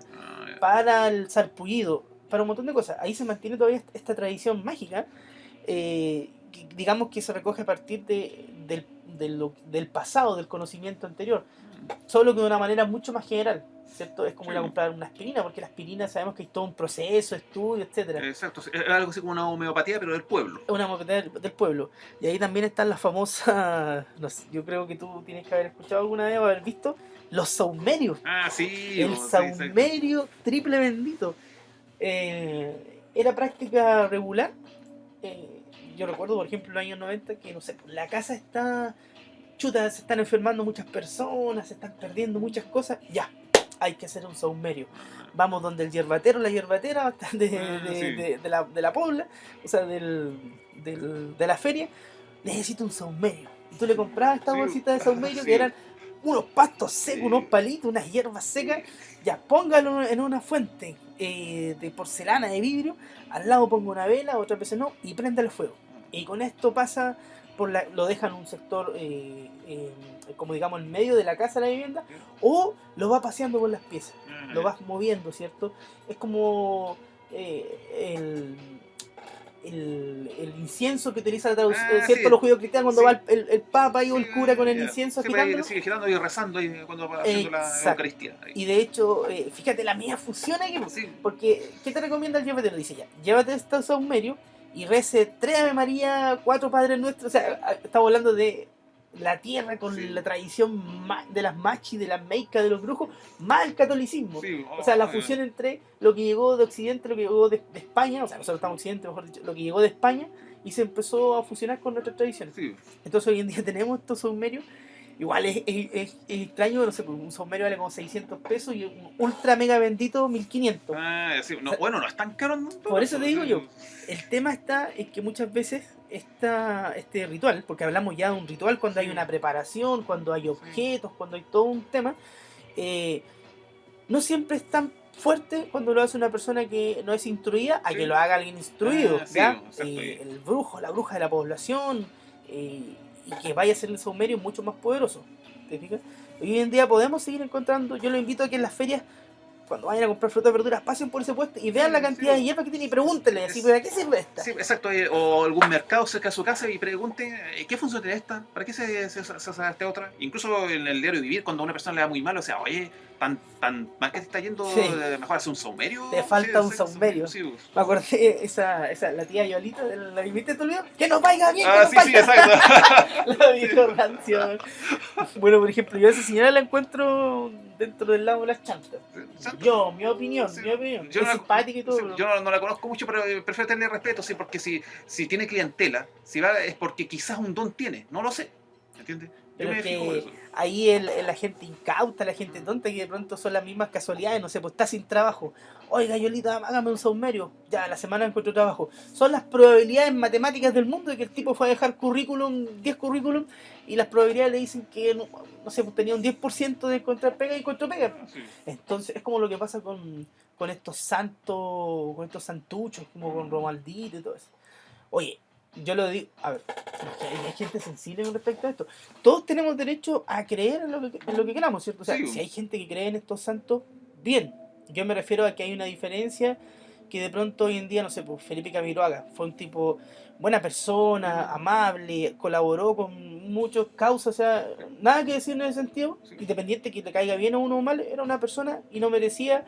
para el sarpullido, para un montón de cosas. Ahí se mantiene todavía esta tradición mágica, digamos que se recoge a partir del del pasado, del conocimiento anterior, solo que de una manera mucho más general, ¿cierto? Es como ir a Sí. comprar una aspirina, porque la aspirina sabemos que hay todo un proceso, estudio, etcétera. Exacto, es algo así como una homeopatía, pero del pueblo. Es una moneda del pueblo. Y ahí también están las famosas, no sé, yo creo que tú tienes que haber escuchado alguna vez o haber visto, los saumerios. Ah, sí, El sí, exacto. saumerio triple bendito. Era práctica regular. Yo recuerdo, por ejemplo, en los años 90 que, no sé, la casa está chuta, se están enfermando muchas personas, se están perdiendo muchas cosas. Ya, hay que hacer un saumerio. Vamos donde el yerbatero, la yerbatera Sí. de la pobla, o sea, de la feria, necesita un saumerio. Y tú le comprabas esta Sí, bolsita de saumerio que sí, eran unos pastos secos, sí, unos palitos, unas hierbas secas. sí. Ya, póngalo en una fuente de porcelana, de vidrio. Al lado ponga una vela, otras veces no, y prende el fuego. Y con esto pasa lo dejan en un sector, como digamos, en medio de la casa, la vivienda, o lo va paseando por las piezas, lo vas moviendo, ¿cierto? Es como el incienso que utiliza ¿cierto? Sí, Los judíos cristianos cuando sí, va el papa y o sí, el cura con el ya. incienso Siempre ahí agitándolo. sigue girando y rezando ahí cuando va haciendo la Exacto. Eucaristía. Ahí. Y de hecho, fíjate, la mía funciona aquí, Sí, porque ¿qué te recomienda el llévatelo? Dice ya, llévate este saumerio y rece 3 Ave María, 4 Padres Nuestros. O sea, estamos hablando de la tierra con sí, la tradición de las machis, de las meicas, de los brujos, más el catolicismo. sí. O sea, la fusión entre lo que llegó de Occidente, lo que llegó de España, o sea, nosotros estamos en Occidente, mejor dicho, lo que llegó de España y se empezó a fusionar con nuestras tradiciones. Sí. Entonces hoy en día tenemos estos saumerios. Igual es extraño, no sé, pues, un saumerio vale como 600 pesos y un ultra mega bendito 1500. Sí. O No, sea, bueno, no es tan caro en todo por eso caso. te digo yo, el tema está en que muchas veces este ritual, porque hablamos ya de un ritual cuando hay Sí. una preparación, cuando hay objetos, cuando hay todo un tema, eh, no siempre es tan fuerte cuando lo hace una persona que no es instruida a Sí. que lo haga alguien instruido, Sí, ¿ya? exacto. El brujo, la bruja de la población, eh, y que vaya a ser el saumerio mucho más poderoso, ¿te fijas? Hoy en día podemos seguir encontrando, yo lo invito a que en las ferias, cuando vayan a comprar frutas y verduras, pasen por ese puesto y vean la cantidad de hierbas que tiene y pregúntenle, así, ¿para qué sirve esta? Sí, exacto. O algún mercado cerca de su casa y pregunte ¿qué función tiene esta? ¿Para qué se usa esta otra? Incluso en el diario vivir, cuando a una persona le da muy mal, o sea, oye, tan mal que te está yendo, Sí. mejor hacer un saumerio. Te falta un Sí, saumerio. Sí. Me acordé, la tía Yolita, ¿la viste tu video? ¡Que nos vaya bien! ¡Que Ah, nos sí, vaya! exacto. La dijo rancio. Bueno, por ejemplo, yo a esa señora la encuentro dentro del lago de las chantas. Yo, mi opinión, Sí. es simpática y todo. Sí, Pero... yo no la conozco mucho, pero prefiero tenerle respeto, sí, porque si tiene clientela, si va es porque quizás un don tiene, no lo sé, ¿entiendes? Yo Pero me es fijo por que eso. ahí la gente incauta, la gente tonta, que de pronto son las mismas casualidades, no sé, pues está sin trabajo. Oiga, Yolita, hágame un saumerio. Ya, la semana encuentro trabajo. Son las probabilidades matemáticas del mundo de que el tipo fue a dejar 10 currículum, y las probabilidades le dicen que, no sé, pues tenía un 10% de encontrar pega y encontró pega. Sí. Entonces, es como lo que pasa con estos santos, con estos santuchos, como con Romaldito y todo eso. Oye, yo lo digo, a ver, es que hay gente sensible con respecto a esto. Todos tenemos derecho a creer en lo que queramos, ¿cierto? O sea, Sí. si hay gente que cree en estos santos, bien. Yo me refiero a que hay una diferencia que de pronto hoy en día, no sé, pues Felipe Camiroaga fue un tipo buena persona, amable, colaboró con muchas causas, o sea, nada que decir en ese sentido, Sí. independiente que le caiga bien o uno mal, era una persona y no merecía,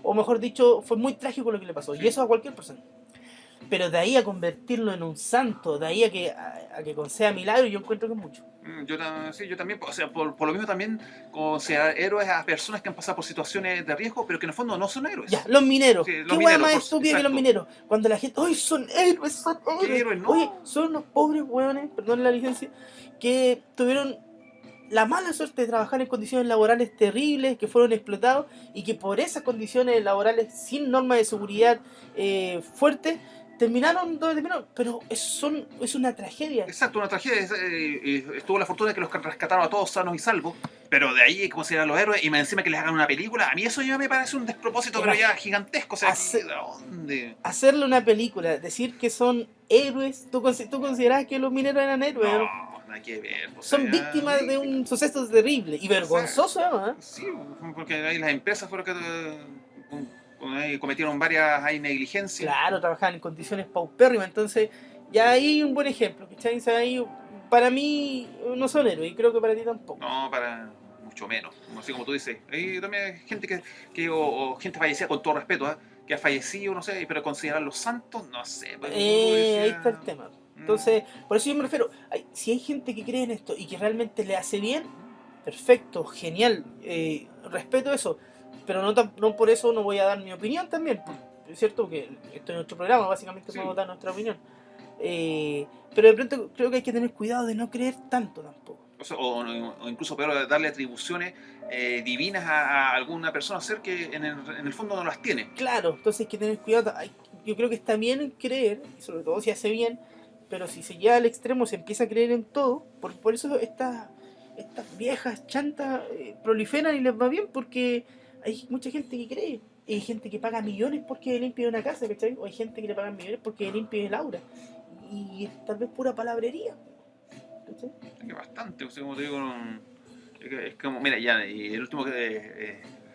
o mejor dicho, fue muy trágico lo que le pasó, Sí. y eso a cualquier persona. Pero de ahí a convertirlo en un santo, de ahí a que conceda milagros, yo encuentro que es mucho. Yo también, o sea, por lo mismo también considerar héroes a personas que han pasado por situaciones de riesgo, pero que en el fondo no son héroes. Ya, los mineros. Sí, los ¿Qué hueá mineros, más estúpida que los exacto. mineros? Cuando la gente, ¡ay, son héroes, son ¿Qué héroes! héroes? No. Oye, son unos pobres hueones, perdón la licencia, que tuvieron la mala suerte de trabajar en condiciones laborales terribles, que fueron explotados y que por esas condiciones laborales sin normas de seguridad fuertes, terminaron donde terminaron. Pero es una tragedia. Exacto, una tragedia. Estuvo la fortuna de que los rescataron a todos sanos y salvos, pero de ahí considerar los héroes y más encima que les hagan una película, a mí eso ya me parece un despropósito, pero ya gigantesco. O sea, Hace- ¿de dónde? Hacerle una película, decir que son héroes, ¿tú considerás que los mineros eran héroes? ¿No? No, nada que ver. O Son sea, víctimas de un suceso terrible y vergonzoso, además. Sí, porque ahí las empresas fueron que cometieron varias negligencias. Claro, trabajaban en condiciones paupérrimas, entonces ya ahí hay un buen ejemplo, ¿cachai? O sea, ahí para mí no son héroes y creo que para ti tampoco. No, para mucho menos. Así como tú dices. Hay también gente o gente fallecida, con todo respeto, ¿ah? Que ha fallecido, no sé, pero considerarlos santos, no sé. Pues, como tú decías, Ahí está el tema. Entonces, por eso yo me refiero, si hay gente que cree en esto y que realmente le hace bien, perfecto, genial, respeto eso, pero no por eso no voy a dar mi opinión también, ¿es cierto? Porque esto es nuestro programa, básicamente Sí. podemos dar nuestra opinión. Pero de pronto creo que hay que tener cuidado de no creer tanto tampoco. O incluso peor, darle atribuciones divinas a alguna persona ser que en el fondo no las tiene. Claro, entonces hay que tener cuidado. Yo creo que está bien creer, y sobre todo si hace bien, pero si se lleva al extremo, se empieza a creer en todo. Por eso estas viejas chantas proliferan y les va bien, porque hay mucha gente que cree. Hay gente que paga millones porque limpia una casa, ¿cachai? O hay gente que le pagan millones porque limpia el aura. Y tal vez pura palabrería, ¿cachai? Es que bastante, o sea, como te digo, es como, mira, ya, y el último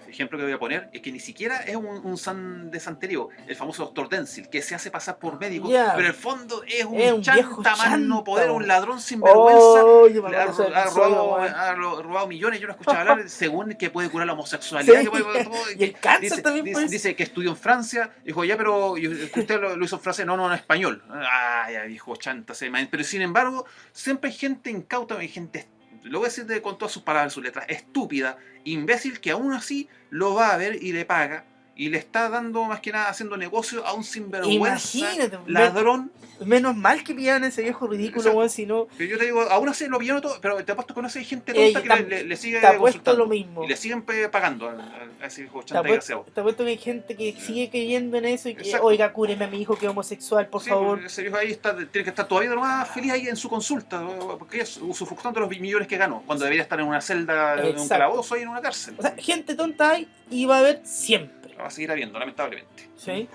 ejemplo que voy a poner es que ni siquiera es un san de santería, el famoso doctor Denzil, que se hace pasar por médico, Ya. pero en el fondo es un viejo chanta más no chanta, poder, un weón. ladrón sin vergüenza. Oye, me Le ha, acuerdo de ese ha episodio, robado, weón. ha robado millones. Yo no he escuchado hablar según que puede curar la homosexualidad, Sí, que puede todo, y el cáncer también, pues. dice que estudió en Francia. Dijo, ya, pero ¿y usted lo hizo en francés? No, en español. Ah, ya, viejo chanta. Pero sin embargo, siempre hay gente incauta, hay gente, lo voy a decir con todas sus palabras, sus letras, estúpida, imbécil, que aún así lo va a ver y le paga. Y le está dando, más que nada, haciendo negocio a un sinvergüenza, Imagínate, ladrón. menos mal que pillaban ese viejo ridículo, Exacto. weón, si no. Pero yo te digo, aún así lo pillaron todo, pero te apuesto que no hay gente Ey, tonta que le sigue te apuesto consultando. lo mismo. Y le siguen pagando a ese hijo Te chanta desgraciado. apuesto que hay gente que sigue creyendo en eso y que, Exacto. oiga, cúreme a mi hijo que es homosexual, por Sí, favor. ese viejo ahí tiene que estar todavía lo más feliz ahí en su consulta, porque es usufructando los millones que ganó, cuando debería estar en una celda, en un Exacto. calabozo y en una cárcel. O sea, gente tonta hay y va a haber siempre. Lo va a seguir habiendo, lamentablemente. ¿Sí?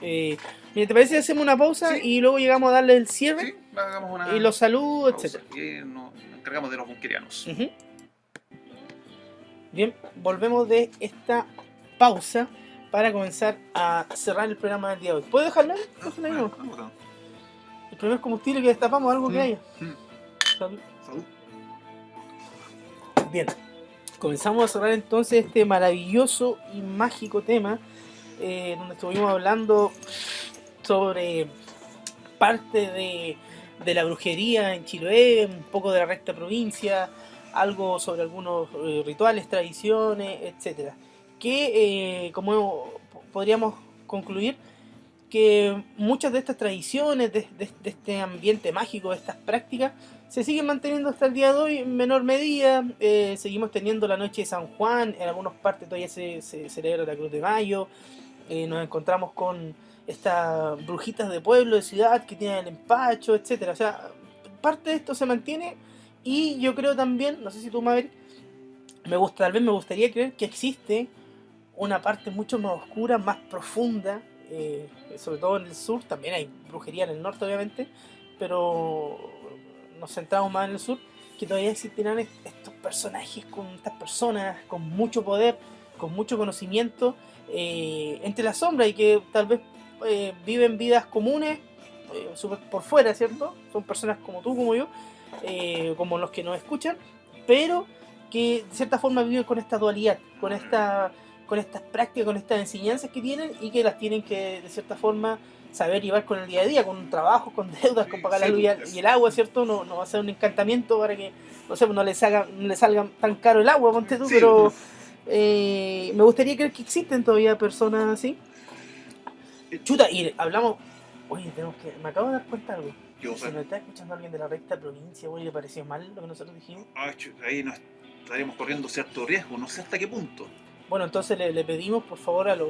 Mira, ¿te parece si hacemos una pausa Sí. y luego llegamos a darle el cierre? Sí, hagamos una Y los saludos, pausa, etc. y nos encargamos de los bunkerianos. Bien, volvemos de esta pausa para comenzar a cerrar el programa del día de hoy. ¿Puedo dejarlo ahí? Déjalo ahí, ¿no? El primer combustible que destapamos, algo que haya. Salud. Salud. Bien, comenzamos a cerrar entonces este maravilloso y mágico tema donde estuvimos hablando sobre parte de la brujería en Chiloé, un poco de la recta provincia, algo sobre algunos rituales, tradiciones, etcétera. Que como podríamos concluir que muchas de estas tradiciones, de este ambiente mágico, de estas prácticas, se siguen manteniendo hasta el día de hoy en menor medida. Seguimos teniendo la noche de San Juan, en algunas partes todavía se celebra la Cruz de Mayo. Nos encontramos con estas brujitas de pueblo, de ciudad, que tienen el empacho, etcétera. O sea, parte de esto se mantiene y yo creo también, no sé si tú, Maverick, tal vez me gustaría creer que existe una parte mucho más oscura, más profunda, sobre todo en el sur. También hay brujería en el norte, obviamente, pero nos centramos más en el sur, que todavía existirán estos personajes, con estas personas con mucho poder, con mucho conocimiento, entre las sombras, y que tal vez viven vidas comunes super por fuera, ¿cierto? Son personas como tú, como yo, como los que nos escuchan, pero que de cierta forma viven con esta dualidad, con estas prácticas, con estas enseñanzas que tienen y que las tienen que de cierta forma saber llevar con el día a día, con un trabajo, con deudas, con pagar la luz y el agua, ¿cierto? No va a ser un encantamiento para que, no sé, no le salga tan caro el agua, ponte tú, pero me gustaría creer que existen todavía personas así. Chuta, y hablamos, oye, me acabo de dar cuenta de algo. Si nos está escuchando alguien de la recta provincia, oye, ¿le pareció mal lo que nosotros dijimos? Ahí nos estaríamos corriendo cierto riesgo, no sé hasta qué punto. Bueno, entonces le pedimos por favor a los,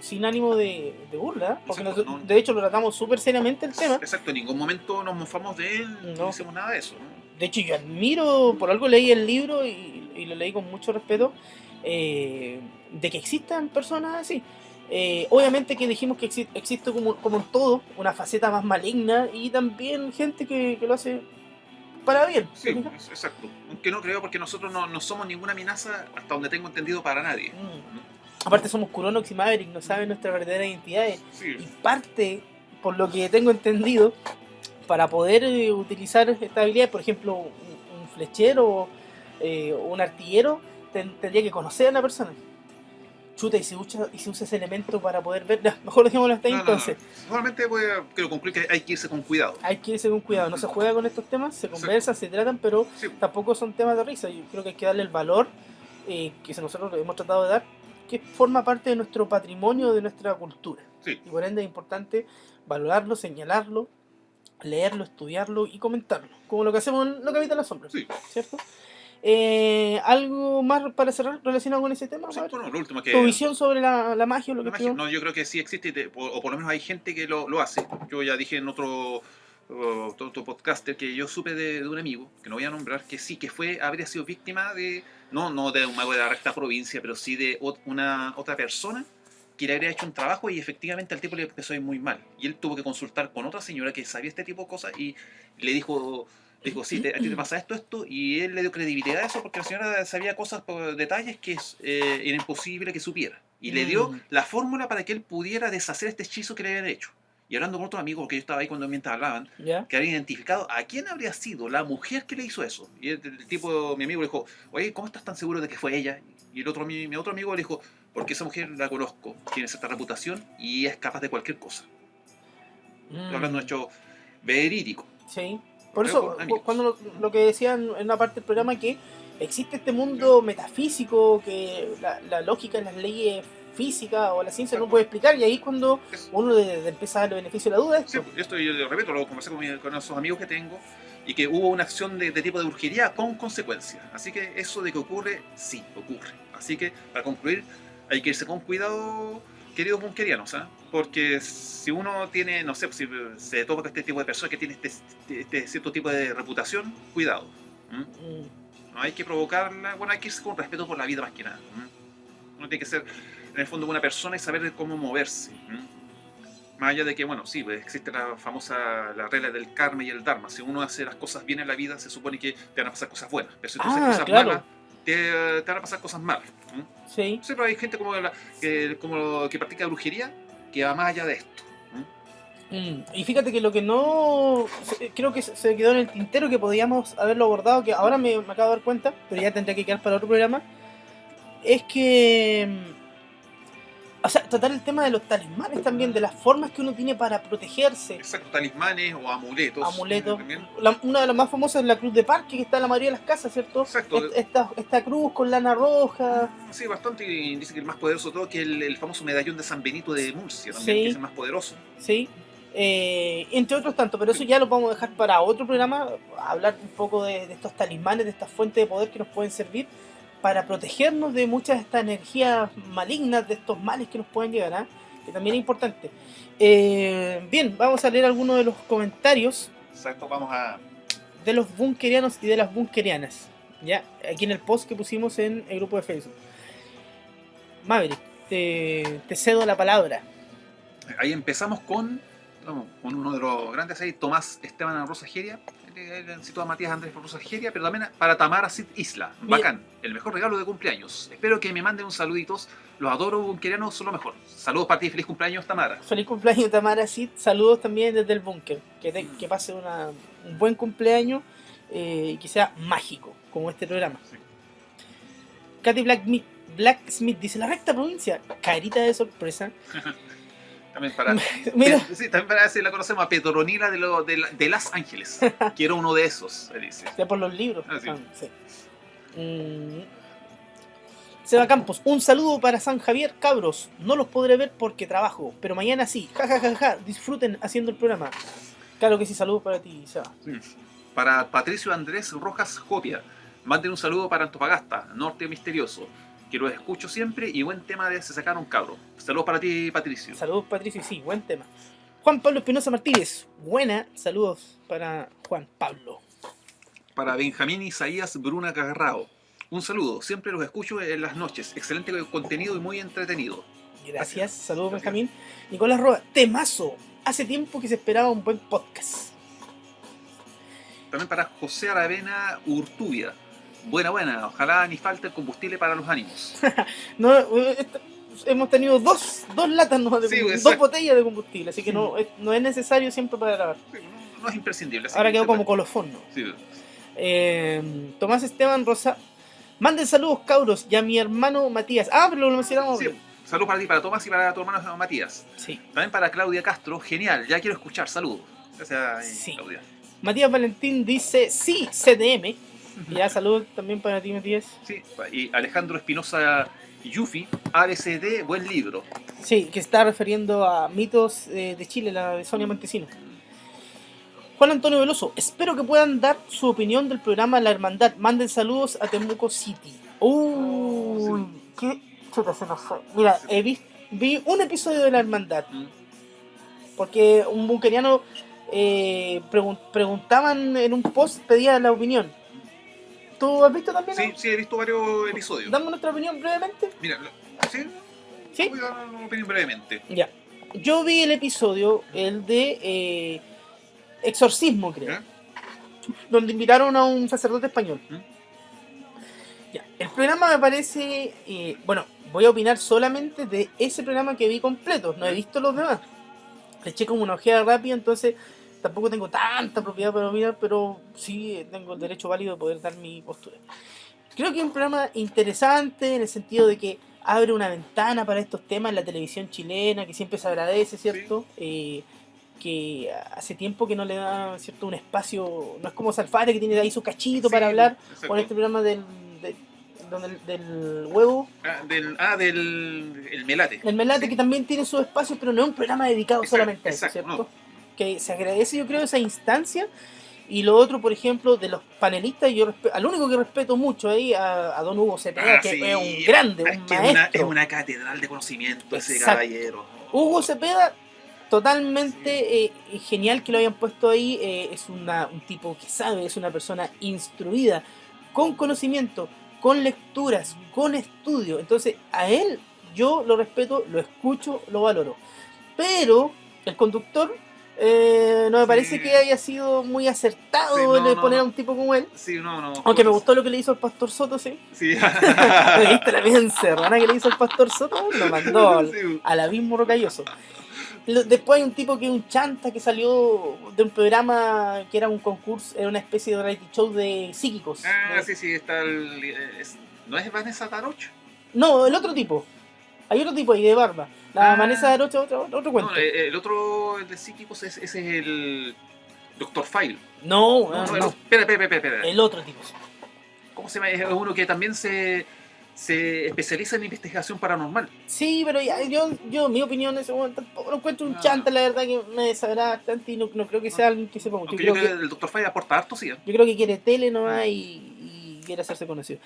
sin ánimo de burla, porque Exacto, de hecho lo tratamos súper seriamente el tema. Exacto, en ningún momento nos mofamos de él, no hicimos nada de eso, ¿no? De hecho, yo admiro, por algo leí el libro y lo leí con mucho respeto, de que existan personas así. Obviamente que dijimos que existe como en todo una faceta más maligna y también gente que lo hace para bien. Sí, exacto. Aunque no creo, porque nosotros no somos ninguna amenaza, hasta donde tengo entendido, para nadie. Aparte somos Kuronox y Maverick, no saben nuestra verdadera identidad. Sí. Y parte, por lo que tengo entendido, para poder utilizar esta habilidad, por ejemplo, un flechero o un artillero, tendría que conocer a la persona. Chuta, y se usa ese elemento para poder ver. No, mejor dejémoslo hasta ahí entonces. Normalmente quiero concluir que hay que irse con cuidado. Hay que irse con cuidado, no se juega con estos temas, se conversan, se tratan, pero Sí. tampoco son temas de risa. Yo creo que hay que darle el valor que nosotros hemos tratado de dar, que forma parte de nuestro patrimonio, de nuestra cultura. Sí. Y por ende es importante valorarlo, señalarlo, leerlo, estudiarlo y comentarlo, como lo que hacemos en Lo que habita en la sombra, Sí. ¿cierto? ¿Algo más para cerrar relacionado con ese tema? Sí, bueno, lo último que... ¿Tu visión sobre la magia o lo La que magia, estudiamos? no, yo creo que sí existe, o por lo menos hay gente que lo hace. Yo ya dije en otro podcaster que yo supe de un amigo, que no voy a nombrar, que sí, que habría sido víctima de, no de un mago de la recta provincia, pero sí de una otra persona que le habría hecho un trabajo y efectivamente al tipo le empezó a ir muy mal. Y él tuvo que consultar con otra señora que sabía este tipo de cosas y le dijo, sí, a ti te pasa esto, y él le dio credibilidad a eso porque la señora sabía cosas, detalles que era imposible que supiera. Y le dio la fórmula para que él pudiera deshacer este hechizo que le habían hecho. Y hablando con otro amigo, porque yo estaba ahí mientras hablaban, ¿Ya? que había identificado a quién habría sido la mujer que le hizo eso. Y el tipo, mi amigo, le dijo, oye, ¿cómo estás tan seguro de que fue ella? Y mi otro amigo le dijo, porque esa mujer la conozco, tiene cierta reputación y es capaz de cualquier cosa. Estoy hablando de un hecho verídico. Sí. Por Creo eso, con amigos. cuando lo que decían en una parte del programa, que existe este mundo metafísico que la lógica, las leyes físicas o la ciencia no puede explicar, y ahí es cuando uno empieza a dar el beneficio de la duda. Sí, esto yo lo repito, lo conversé con esos amigos que tengo, y que hubo una acción de tipo de brujería con consecuencias. Así que eso de que ocurre, sí, ocurre. Así que, para concluir, hay que irse con cuidado, queridos bunkerianos, ¿eh? Porque si uno tiene, no sé, si se topa con este tipo de personas que tiene este cierto tipo de reputación, cuidado. No hay que provocarla, bueno, hay que irse con respeto por la vida más que nada. Uno tiene que ser, en el fondo, buena persona y saber cómo moverse. Más allá de que, bueno, sí, pues existe la regla del karma y el dharma. Si uno hace las cosas bien en la vida, se supone que te van a pasar cosas buenas. Pero si tú haces cosas malas, te van a pasar cosas malas. Sí. Sí, pero hay gente que practica brujería que va más allá de esto. Y fíjate que lo que no... Creo que se quedó en el tintero, que podíamos haberlo abordado, que ahora me acabo de dar cuenta, pero ya tendría que quedar para otro programa, es que... O sea, tratar el tema de los talismanes también, de las formas que uno tiene para protegerse. Exacto, talismanes o amuletos. Una de las más famosas es la cruz de parque, que está en la mayoría de las casas, ¿cierto? Exacto. Esta cruz con lana roja. Sí, bastante. Y dice que el más poderoso de todo, que el famoso medallón de San Benito de Murcia, también, Sí. que es el más poderoso. Sí. Entre otros tantos, pero eso ya lo vamos a dejar para otro programa, hablar un poco de estos talismanes, de estas fuentes de poder que nos pueden servir para protegernos de muchas de estas energías malignas, de estos males que nos pueden llegar, ¿eh? Que también es importante. Bien, vamos a leer algunos de los comentarios. Exacto, vamos a... De los bunkerianos y de las bunkerianas, ya, aquí en el post que pusimos en el grupo de Facebook. Maverick, te cedo la palabra. Ahí empezamos con uno de los grandes ahí, Tomás Esteban Rosa Geria. Citó a Matías Andrés Rosa Geria, pero también para Tamara Sid Isla. Bacán, el mejor regalo de cumpleaños. Espero que me manden un saluditos. Los adoro, bunkerianos, son lo mejor. Saludos para ti, feliz cumpleaños, Tamara. Feliz cumpleaños, Tamara Sid. Saludos también desde el búnker. Que pase un buen cumpleaños y que sea mágico, como este programa. Sí. Katy Blacksmith dice: la recta provincia. Carita de sorpresa. También para... Mira. Sí, también para decir, la conocemos a Petronila de Las Ángeles, que era uno de esos, dice. Ya por los libros. Ah, sí. Sí. Seba Campos, un saludo para San Javier, cabros. No los podré ver porque trabajo, pero mañana sí. Ja. Disfruten haciendo el programa. Claro que sí, saludos para ti, Seba. Sí. Para Patricio Andrés Rojas Jopia, manden un saludo para Antofagasta, Norte Misterioso, que los escucho siempre, y buen tema de Se Sacaron Cabro. Saludos para ti, Patricio. Saludos, Patricio, sí, buen tema. Juan Pablo Espinosa Martínez, buena, saludos para Juan Pablo. Para Benjamín Isaías Bruna Carrao, un saludo, siempre los escucho en las noches, excelente contenido y muy entretenido. Gracias, saludos. Gracias. Benjamín. Nicolás Roa, temazo, hace tiempo que se esperaba un buen podcast. También para José Aravena Urtubia, buena, ojalá ni falte el combustible para los ánimos. No, hemos tenido dos latas, ¿no? Sí, dos botellas de combustible, así que no es necesario siempre para grabar. Sí, no es imprescindible. Así Ahora que quedó se como puede- colofón, ¿no? Sí. Tomás Esteban Rosa. Manden saludos, cabros, y a mi hermano Matías. Ah, pero lo mencionamos. Sí. Saludos para ti, para Tomás y para tu hermano Matías. Sí. También para Claudia Castro, genial, ya quiero escuchar, saludos. Gracias, Sí. Claudia. Matías Valentín dice, sí, CDM. Ya, saludos también para ti, Matías. Sí, y Alejandro Espinosa Yufi, ABCD, buen libro. Sí, que está refiriendo a Mitos de Chile, la de Sonia Montesino. Juan Antonio Veloso, espero que puedan dar su opinión del programa La Hermandad. Manden saludos a Temuco City. Qué chuta se nos fue. Mira, vi un episodio de La Hermandad. Porque un bunkeriano preguntaban en un post, pedía la opinión. ¿Tú has visto también? Sí, ¿no? sí, he visto varios episodios. Dame nuestra opinión brevemente. Mira, sí, ¿Sí? voy a dar una opinión brevemente. Ya. Yo vi el episodio, el de Exorcismo, creo. ¿Ya? Donde invitaron a un sacerdote español. ¿Mm? Ya. El programa me parece... bueno, voy a opinar solamente de ese programa que vi completo. No he visto los demás. Le eché como una ojeada rápida, entonces tampoco tengo tanta propiedad para opinar, pero sí tengo el derecho válido de poder dar mi postura. Creo que es un programa interesante en el sentido de que abre una ventana para estos temas en la televisión chilena, que siempre se agradece, ¿cierto? Que hace tiempo que no le da, ¿cierto?, un espacio, no es como Salfate que tiene ahí su cachito Sí, para hablar, exacto. con este programa del huevo, Del el Melate. el Melate, Sí. que también tiene su espacio, pero no es un programa dedicado Exacto, solamente a eso, exacto, ¿cierto? no. Que se agradece, yo creo, esa instancia. Y lo otro, por ejemplo, de los panelistas, yo al único que respeto mucho ahí, a don Hugo Cepeda, que sí. es un grande, Es un que maestro. es una catedral de conocimiento ese Exacto. caballero. Hugo Cepeda, totalmente genial que lo hayan puesto ahí. Es un tipo que sabe, es una persona instruida, con conocimiento, con lecturas, con estudio. Entonces, a él yo lo respeto, lo escucho, lo valoro. Pero el conductor no me parece que haya sido muy acertado Sí, no, el de no, poner no. a un tipo como él. Sí, no. Aunque me gustó lo que le hizo al Pastor Soto, sí. Sí. ¿Lo viste la bien serrana que le hizo al Pastor Soto? Lo mandó Sí. al abismo rocalloso. Después hay un tipo que es un chanta que salió de un programa que era un concurso, era una especie de reality show de psíquicos. Sí, está ¿no es Vanessa Taroch? No, el otro tipo. Hay otro tipo ahí de barba. La Ah. Vanessa de Arocha, otro cuento. No, el otro, el de psíquicos, ese es el Dr. File. No. Espera. El otro tipo. ¿Cómo se llama? Es uno que también se especializa en investigación paranormal. Sí, pero ya, yo mi opinión en ese momento tampoco lo encuentro un No. chanta, la verdad que me desagrada bastante y no creo que sea alguien que sepa mucho. Aunque yo creo que el Dr. File aporta harto, sí. Yo creo que quiere tele nomás y quiere hacerse conocido.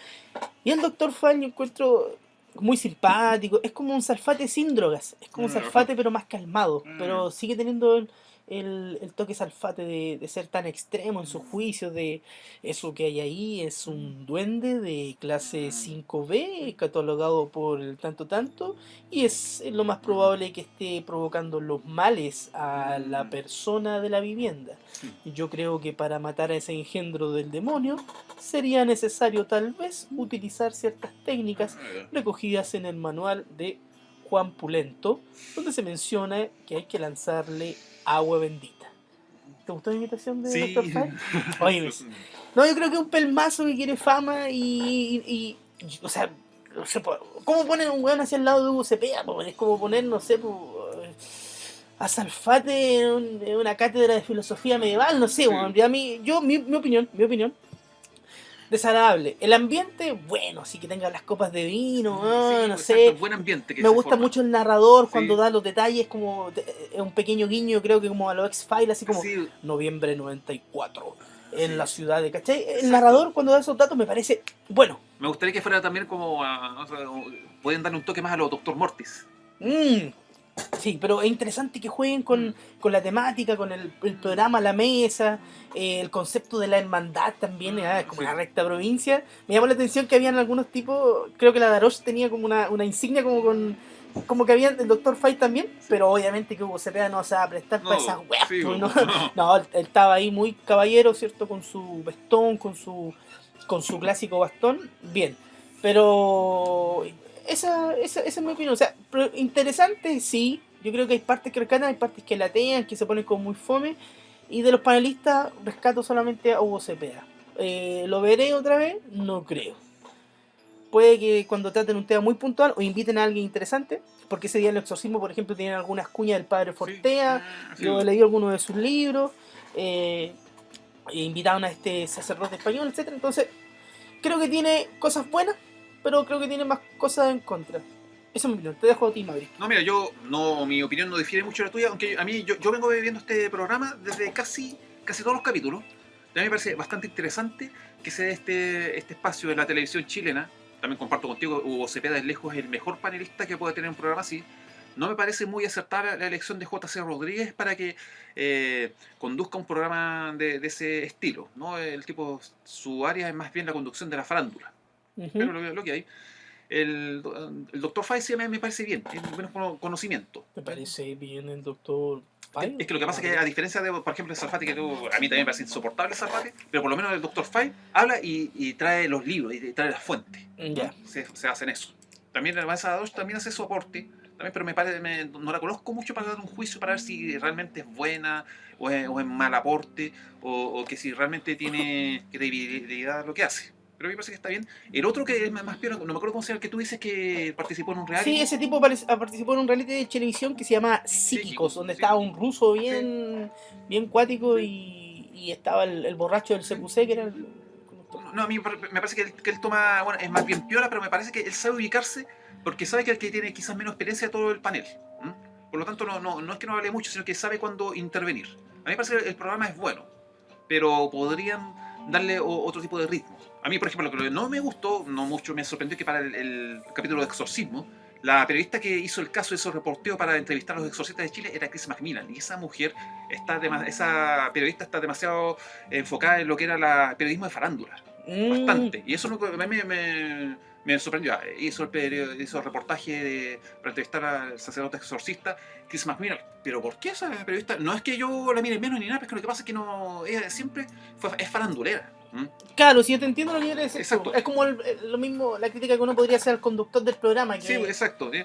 Y el Dr. Fan yo encuentro muy simpático, es como un Salfate sin drogas, es como un Salfate pero más calmado, pero sigue teniendo el toque Salfate de ser tan extremo en sus juicios, de eso que hay ahí es un duende de clase 5B, catalogado por el tanto, y es lo más probable que esté provocando los males a la persona de la vivienda. Yo creo que para matar a ese engendro del demonio sería necesario tal vez utilizar ciertas técnicas recogidas en el manual de Juan Pulento, donde se menciona que hay que lanzarle agua bendita. ¿Te gustó la imitación de Sí. Dr. Fine? Oye, no, yo creo que es un pelmazo que quiere fama y o sea, no sé, ¿cómo ponen un weón hacia el lado de Hugo Cepeda? Es como poner, no sé, a Salfate en una cátedra de filosofía medieval, no sé, Sí. weón. Mi opinión, desagradable. El ambiente, bueno, sí que tenga las copas de vino, Sí, no exacto, sé. buen ambiente que Me se gusta forma. mucho el narrador Sí. cuando da los detalles, como un pequeño guiño, creo que como a los X-Files, así como Sí, noviembre 94, en Sí. la ciudad de, ¿cachai? El Exacto. narrador cuando da esos datos me parece bueno. me gustaría que fuera también como pueden darle un toque más a los Dr. Mortis. Sí, pero es interesante que jueguen con la temática, con el programa, la mesa, el concepto de la hermandad también, es como Sí. una recta provincia. Me llamó la atención que habían algunos tipos, creo que la Darosh tenía como una insignia como que había el Dr. Fight también, pero obviamente que Hugo Cepeda no se va a prestar para esas weas. sí, pues, no. No, él estaba ahí muy caballero, ¿cierto? Con su vestón, con su clásico bastón, bien. Pero esa es mi opinión. O sea, interesante, sí. Yo creo que hay partes que rescatan, hay partes que latean, que se ponen como muy fome. Y de los panelistas, rescato solamente a Hugo Cepeda. ¿Lo veré otra vez? No creo. Puede que cuando traten un tema muy puntual o inviten a alguien interesante, porque ese día en el exorcismo, por ejemplo, tienen algunas cuñas del padre Fortea, Sí. yo he leído algunos de sus libros, invitaron a este sacerdote español, etcétera. Entonces, creo que tiene cosas buenas, pero creo que tiene más cosas en contra. Esa es mi opinión. Te dejo a ti, Maverick. No, mira, mi opinión no difiere mucho de la tuya, aunque a mí, yo vengo viendo este programa desde casi todos los capítulos. A mí me parece bastante interesante que se dé este espacio en la televisión chilena. También comparto contigo, Hugo Cepeda es lejos el mejor panelista que puede tener un programa así. No me parece muy acertada la elección de JC Rodríguez para que conduzca un programa de ese estilo, ¿no? El tipo, su área es más bien la conducción de la farándula. Pero lo que hay. El Dr. Fay sí me parece bien, tiene menos conocimiento. ¿Te parece bien el Dr. Fay? Es que lo que pasa es que, a diferencia de, por ejemplo, el Sarfati, que a mí también me parece insoportable el Sarfati, pero por lo menos el Dr. Fay habla y trae los libros y trae las fuentes. Ya. Se hacen eso. También el Vanessa Dadosh también hace su aporte, también, pero no la conozco mucho para dar un juicio para ver si realmente es buena o es mal aporte o que si realmente tiene credibilidad lo que hace. Pero a mí me parece que está bien. El otro que es más peor, no me acuerdo cómo se llama, el que tú dices que participó en un reality. Sí, ese tipo participó en un reality de televisión que se llama Psíquicos, donde estaba un ruso bien cuático y estaba el borracho del CQC, que era el conductor. No, a mí me parece que él toma, bueno, es más bien piola, pero me parece que él sabe ubicarse porque sabe que el que tiene quizás menos experiencia de todo el panel. Por lo tanto, no es que no hable mucho, sino que sabe cuándo intervenir. A mí me parece que el programa es bueno, pero podrían darle otro tipo de ritmo. A mí, por ejemplo, lo que no me gustó, no mucho, me sorprendió que para el capítulo de exorcismo, la periodista que hizo el caso, hizo reporteo para entrevistar a los exorcistas de Chile, era Chris Macmillan. Y esa mujer, esa periodista está demasiado enfocada en lo que era el periodismo de farándula. Bastante. Y eso a mí me sorprendió. Hizo el reportaje para entrevistar al sacerdote exorcista, Chris Macmillan. Pero ¿por qué esa periodista? No es que yo la mire menos ni nada, pero es que lo que pasa es que ella siempre es farandulera. Claro, si yo te entiendo lo que quieres decir. Exacto. Es como lo mismo, la crítica que uno podría hacer al conductor del programa. Que... Sí, exacto. Y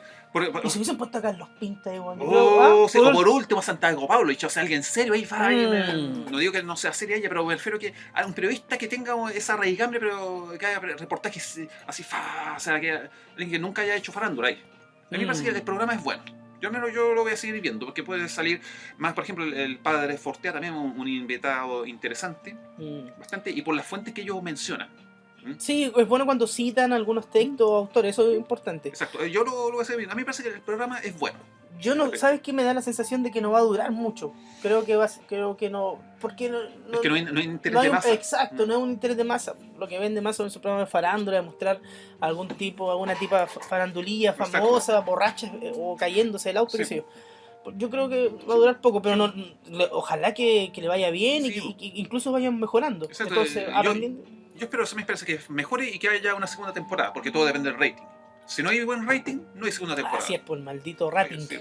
se hubiesen puesto a Carlos Pinta igual. O por último, Santiago Pablo, o sea, alguien serio ahí, no digo que no sea seria ella, pero me refiero que a un periodista que tenga esa raigambre, pero que haga reportajes así, o sea, que alguien que nunca haya hecho farándula ahí. A mí me parece que el programa es bueno. Yo al menos yo lo voy a seguir viendo, porque puede salir más, por ejemplo, el padre Fortea también, un invitado interesante, bastante, y por las fuentes que ellos mencionan. Sí, es bueno cuando citan algunos textos o autores, eso es importante. Exacto, yo lo voy a seguir viendo. A mí me parece que el programa es bueno. Yo no, ¿sabes qué? Me da la sensación de que no va a durar mucho. Creo que no, porque es que no hay interés de masa. Exacto, no es un interés de masa. Lo que vende más son esos programas de farándula, de mostrar alguna tipa farandulilla famosa, borracha o cayéndose del auto, qué sé yo. Yo creo que va a durar poco, pero ojalá que le vaya bien y que incluso vayan mejorando. Exacto. Entonces, yo espero, eso me parece que mejore y que haya una segunda temporada, porque todo depende del rating. Si no hay buen rating, no hay segunda temporada. Así es, por el maldito rating. Sí.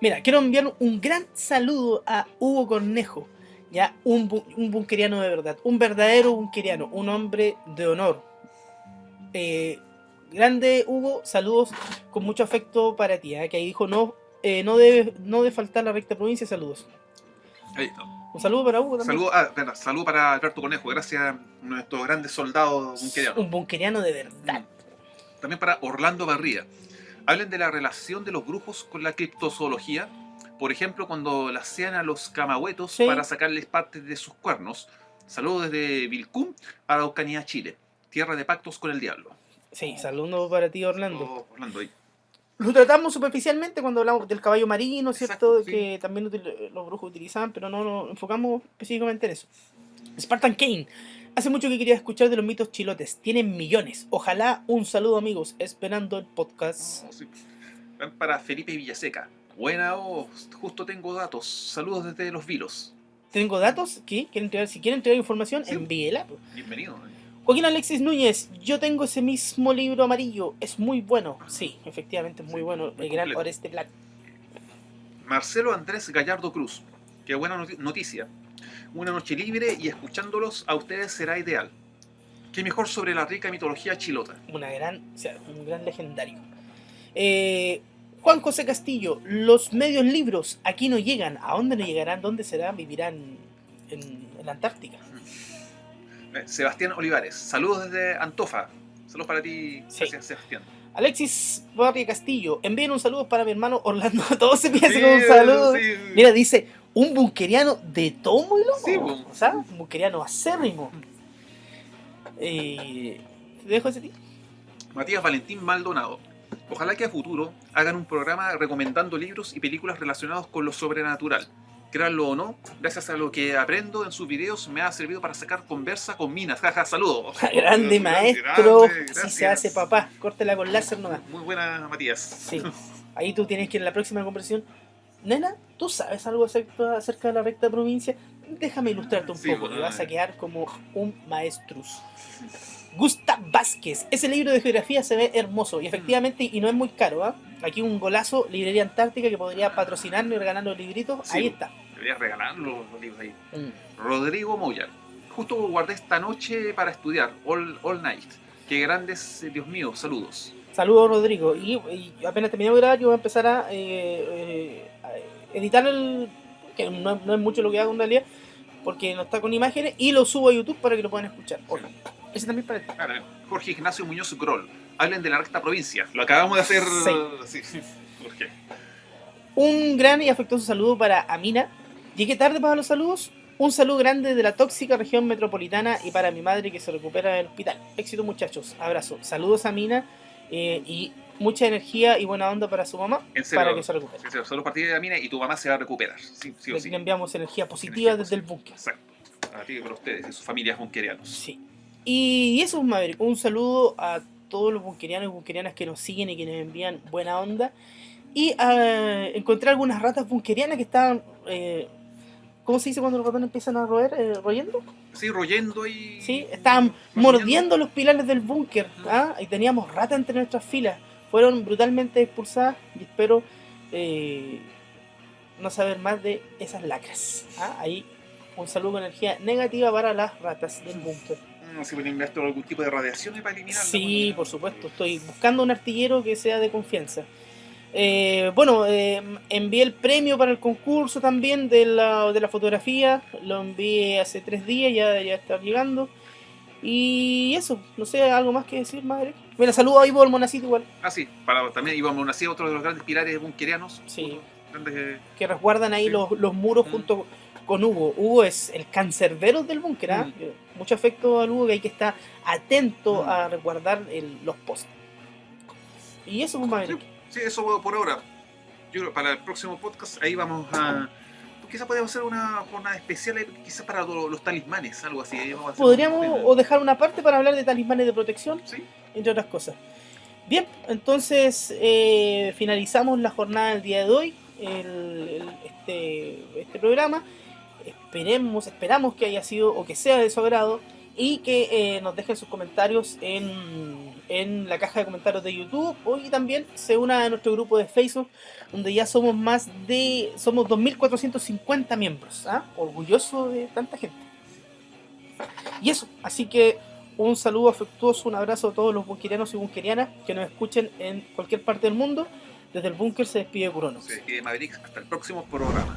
Mira, quiero enviar un gran saludo a Hugo Cornejo, ya un bunkeriano de verdad, un verdadero bunkeriano, un hombre de honor. Grande Hugo, saludos con mucho afecto para ti, que ahí dijo no debe faltar la recta provincia, saludos. Ahí está. Un saludo para Hugo también. Saludo para Alberto Cornejo, gracias a nuestros grandes soldados bunkerianos. Un bunkeriano de verdad. También para Orlando Barría. Hablen de la relación de los grupos con la criptozoología. Por ejemplo, cuando lacean a los camahuetos para sacarles partes de sus cuernos. Saludos desde Vilcún para Aucanía, Chile. Tierra de pactos con el diablo. Sí, saludos para ti, Orlando. Orlando ahí. Lo tratamos superficialmente cuando hablamos del caballo marino, ¿cierto? Exacto, sí. Que también los brujos utilizaban, pero no nos enfocamos específicamente en eso. Spartan Kane. Hace mucho que quería escuchar de los mitos chilotes. Tienen millones. Ojalá un saludo, amigos. Esperando el podcast. Sí. Para Felipe Villaseca. Buena voz. Justo tengo datos. Saludos desde Los Vilos. ¿Tengo datos? ¿Qué? Si quieren entregar información, sí. Envíela. Bienvenido. Joaquín Alexis Núñez. Yo tengo ese mismo libro amarillo. Es muy bueno. Sí, efectivamente es muy bueno. El gran Oreste Black. Marcelo Andrés Gallardo Cruz. Qué buena noticia. Una noche libre y escuchándolos a ustedes será ideal. Qué mejor sobre la rica mitología chilota. Un gran legendario. Juan José Castillo, los medios libros aquí no llegan. ¿A dónde no llegarán? ¿Dónde serán? ¿Vivirán en la Antártica. Sebastián Olivares, saludos desde Antofa. Saludos para ti, Sí. gracias Sebastián. Alexis Barria Castillo, envíen un saludo para mi hermano Orlando. Todo se piensa con un saludo. Sí. Mira, dice, un bunkeriano de tomo y lomo. Sí, po. O sea, un bunkeriano acérrimo. Te dejo ese tío. Matías Valentín Maldonado. Ojalá que a futuro hagan un programa recomendando libros y películas relacionados con lo sobrenatural. Créanlo o no, gracias a lo que aprendo en sus videos me ha servido para sacar conversa con minas. Jaja, saludos. Grande maestro. Grande, Así se gracias. hace, papá. Córtela con láser nomás. Muy buena, Matías. Sí. Ahí tú tienes que en la próxima conversación. Nena, ¿tú sabes algo acerca de la recta provincia? Déjame ilustrarte un Sí, poco. bueno, Y vas a quedar como un maestrus. Gustav Vázquez. Ese libro de geografía se ve hermoso. Y efectivamente, y no es muy caro. ¿Ah? Aquí un golazo, Librería Antártica, que podría patrocinarnos y regalarnos libritos. Sí, Ahí está. Deberías regalar los libros ahí. Mm. Rodrigo Moya. Justo guardé esta noche para estudiar. All night. Qué grandes, Dios mío, saludos. Saludos, Rodrigo. Y apenas terminemos de grabar, yo voy a empezar a editar el. Que no es mucho lo que hago en realidad, porque no está con imágenes, y lo subo a YouTube para que lo puedan escuchar. Otro. Ese también para ti. Claro, Jorge Ignacio Muñoz Groll. Hablen de la recta provincia. Lo acabamos de hacer. Sí. Jorge. Un gran y afectuoso saludo para Amina. Llegué tarde para los saludos. Un saludo grande de la tóxica región metropolitana y para mi madre que se recupera del hospital. Éxito, muchachos. Abrazo. Saludos a Amina y mucha energía y buena onda para su mamá En serio, para que se recupere. sí, solo partidas de la mina y tu mamá se va a recuperar. Sí o Le sí. enviamos energía positiva Energía desde el búnker. Exacto. A ti y para ustedes y sus familias bunkerianos. Sí. Y eso es Maverick. Un saludo a todos los bunkerianos y bunkerianas que nos siguen y que nos envían buena onda. Y encontré algunas ratas bunkerianas que estaban. ¿Cómo se dice cuando los ratones empiezan a roer? ¿Royendo? Sí, royendo y. Sí, estaban mordiendo los pilares del búnker. ¿Ah? Y teníamos ratas entre nuestras filas. Fueron brutalmente expulsadas y espero no saber más de esas lacras. ¿Ah? Ahí un saludo con energía negativa para las ratas del búnker. Si pueden enviar algún tipo de radiaciones para eliminarla. Sí, por supuesto. Estoy buscando un artillero que sea de confianza. Envié el premio para el concurso también de la fotografía. Lo envié hace 3 días, ya está llegando. Y eso, no sé, algo más que decir, madre. Mira, saludo a Ivo al Monacito igual. Ah, sí, también íbamos a hacer otro de los grandes pilares bunkerianos. Sí. Grandes, Que resguardan ahí Sí. los muros junto con Hugo. Hugo es el cancerbero del búnker. ¿Ah? Mucho afecto al Hugo, que hay que estar atento a resguardar los postes. Y eso, pues, madre. Sí, eso por ahora. Yo creo para el próximo podcast ahí vamos a. Quizás podríamos hacer una jornada especial quizás para los talismanes, algo así. Ahí vamos a hacer Podríamos o dejar una parte para hablar de talismanes de protección, Sí, entre otras cosas. Bien, entonces finalizamos la jornada del día de hoy, este programa. Esperamos que haya sido o que sea de su agrado y que nos dejen sus comentarios en la caja de comentarios de YouTube y también se una a nuestro grupo de Facebook, donde ya somos somos 2.450 miembros. ¿Ah? Orgulloso de tanta gente. Y eso, así que un saludo afectuoso, un abrazo a todos los bunkerianos y bunkerianas que nos escuchen en cualquier parte del mundo. Desde el búnker se despide Curonos. Maverick, hasta el próximo programa.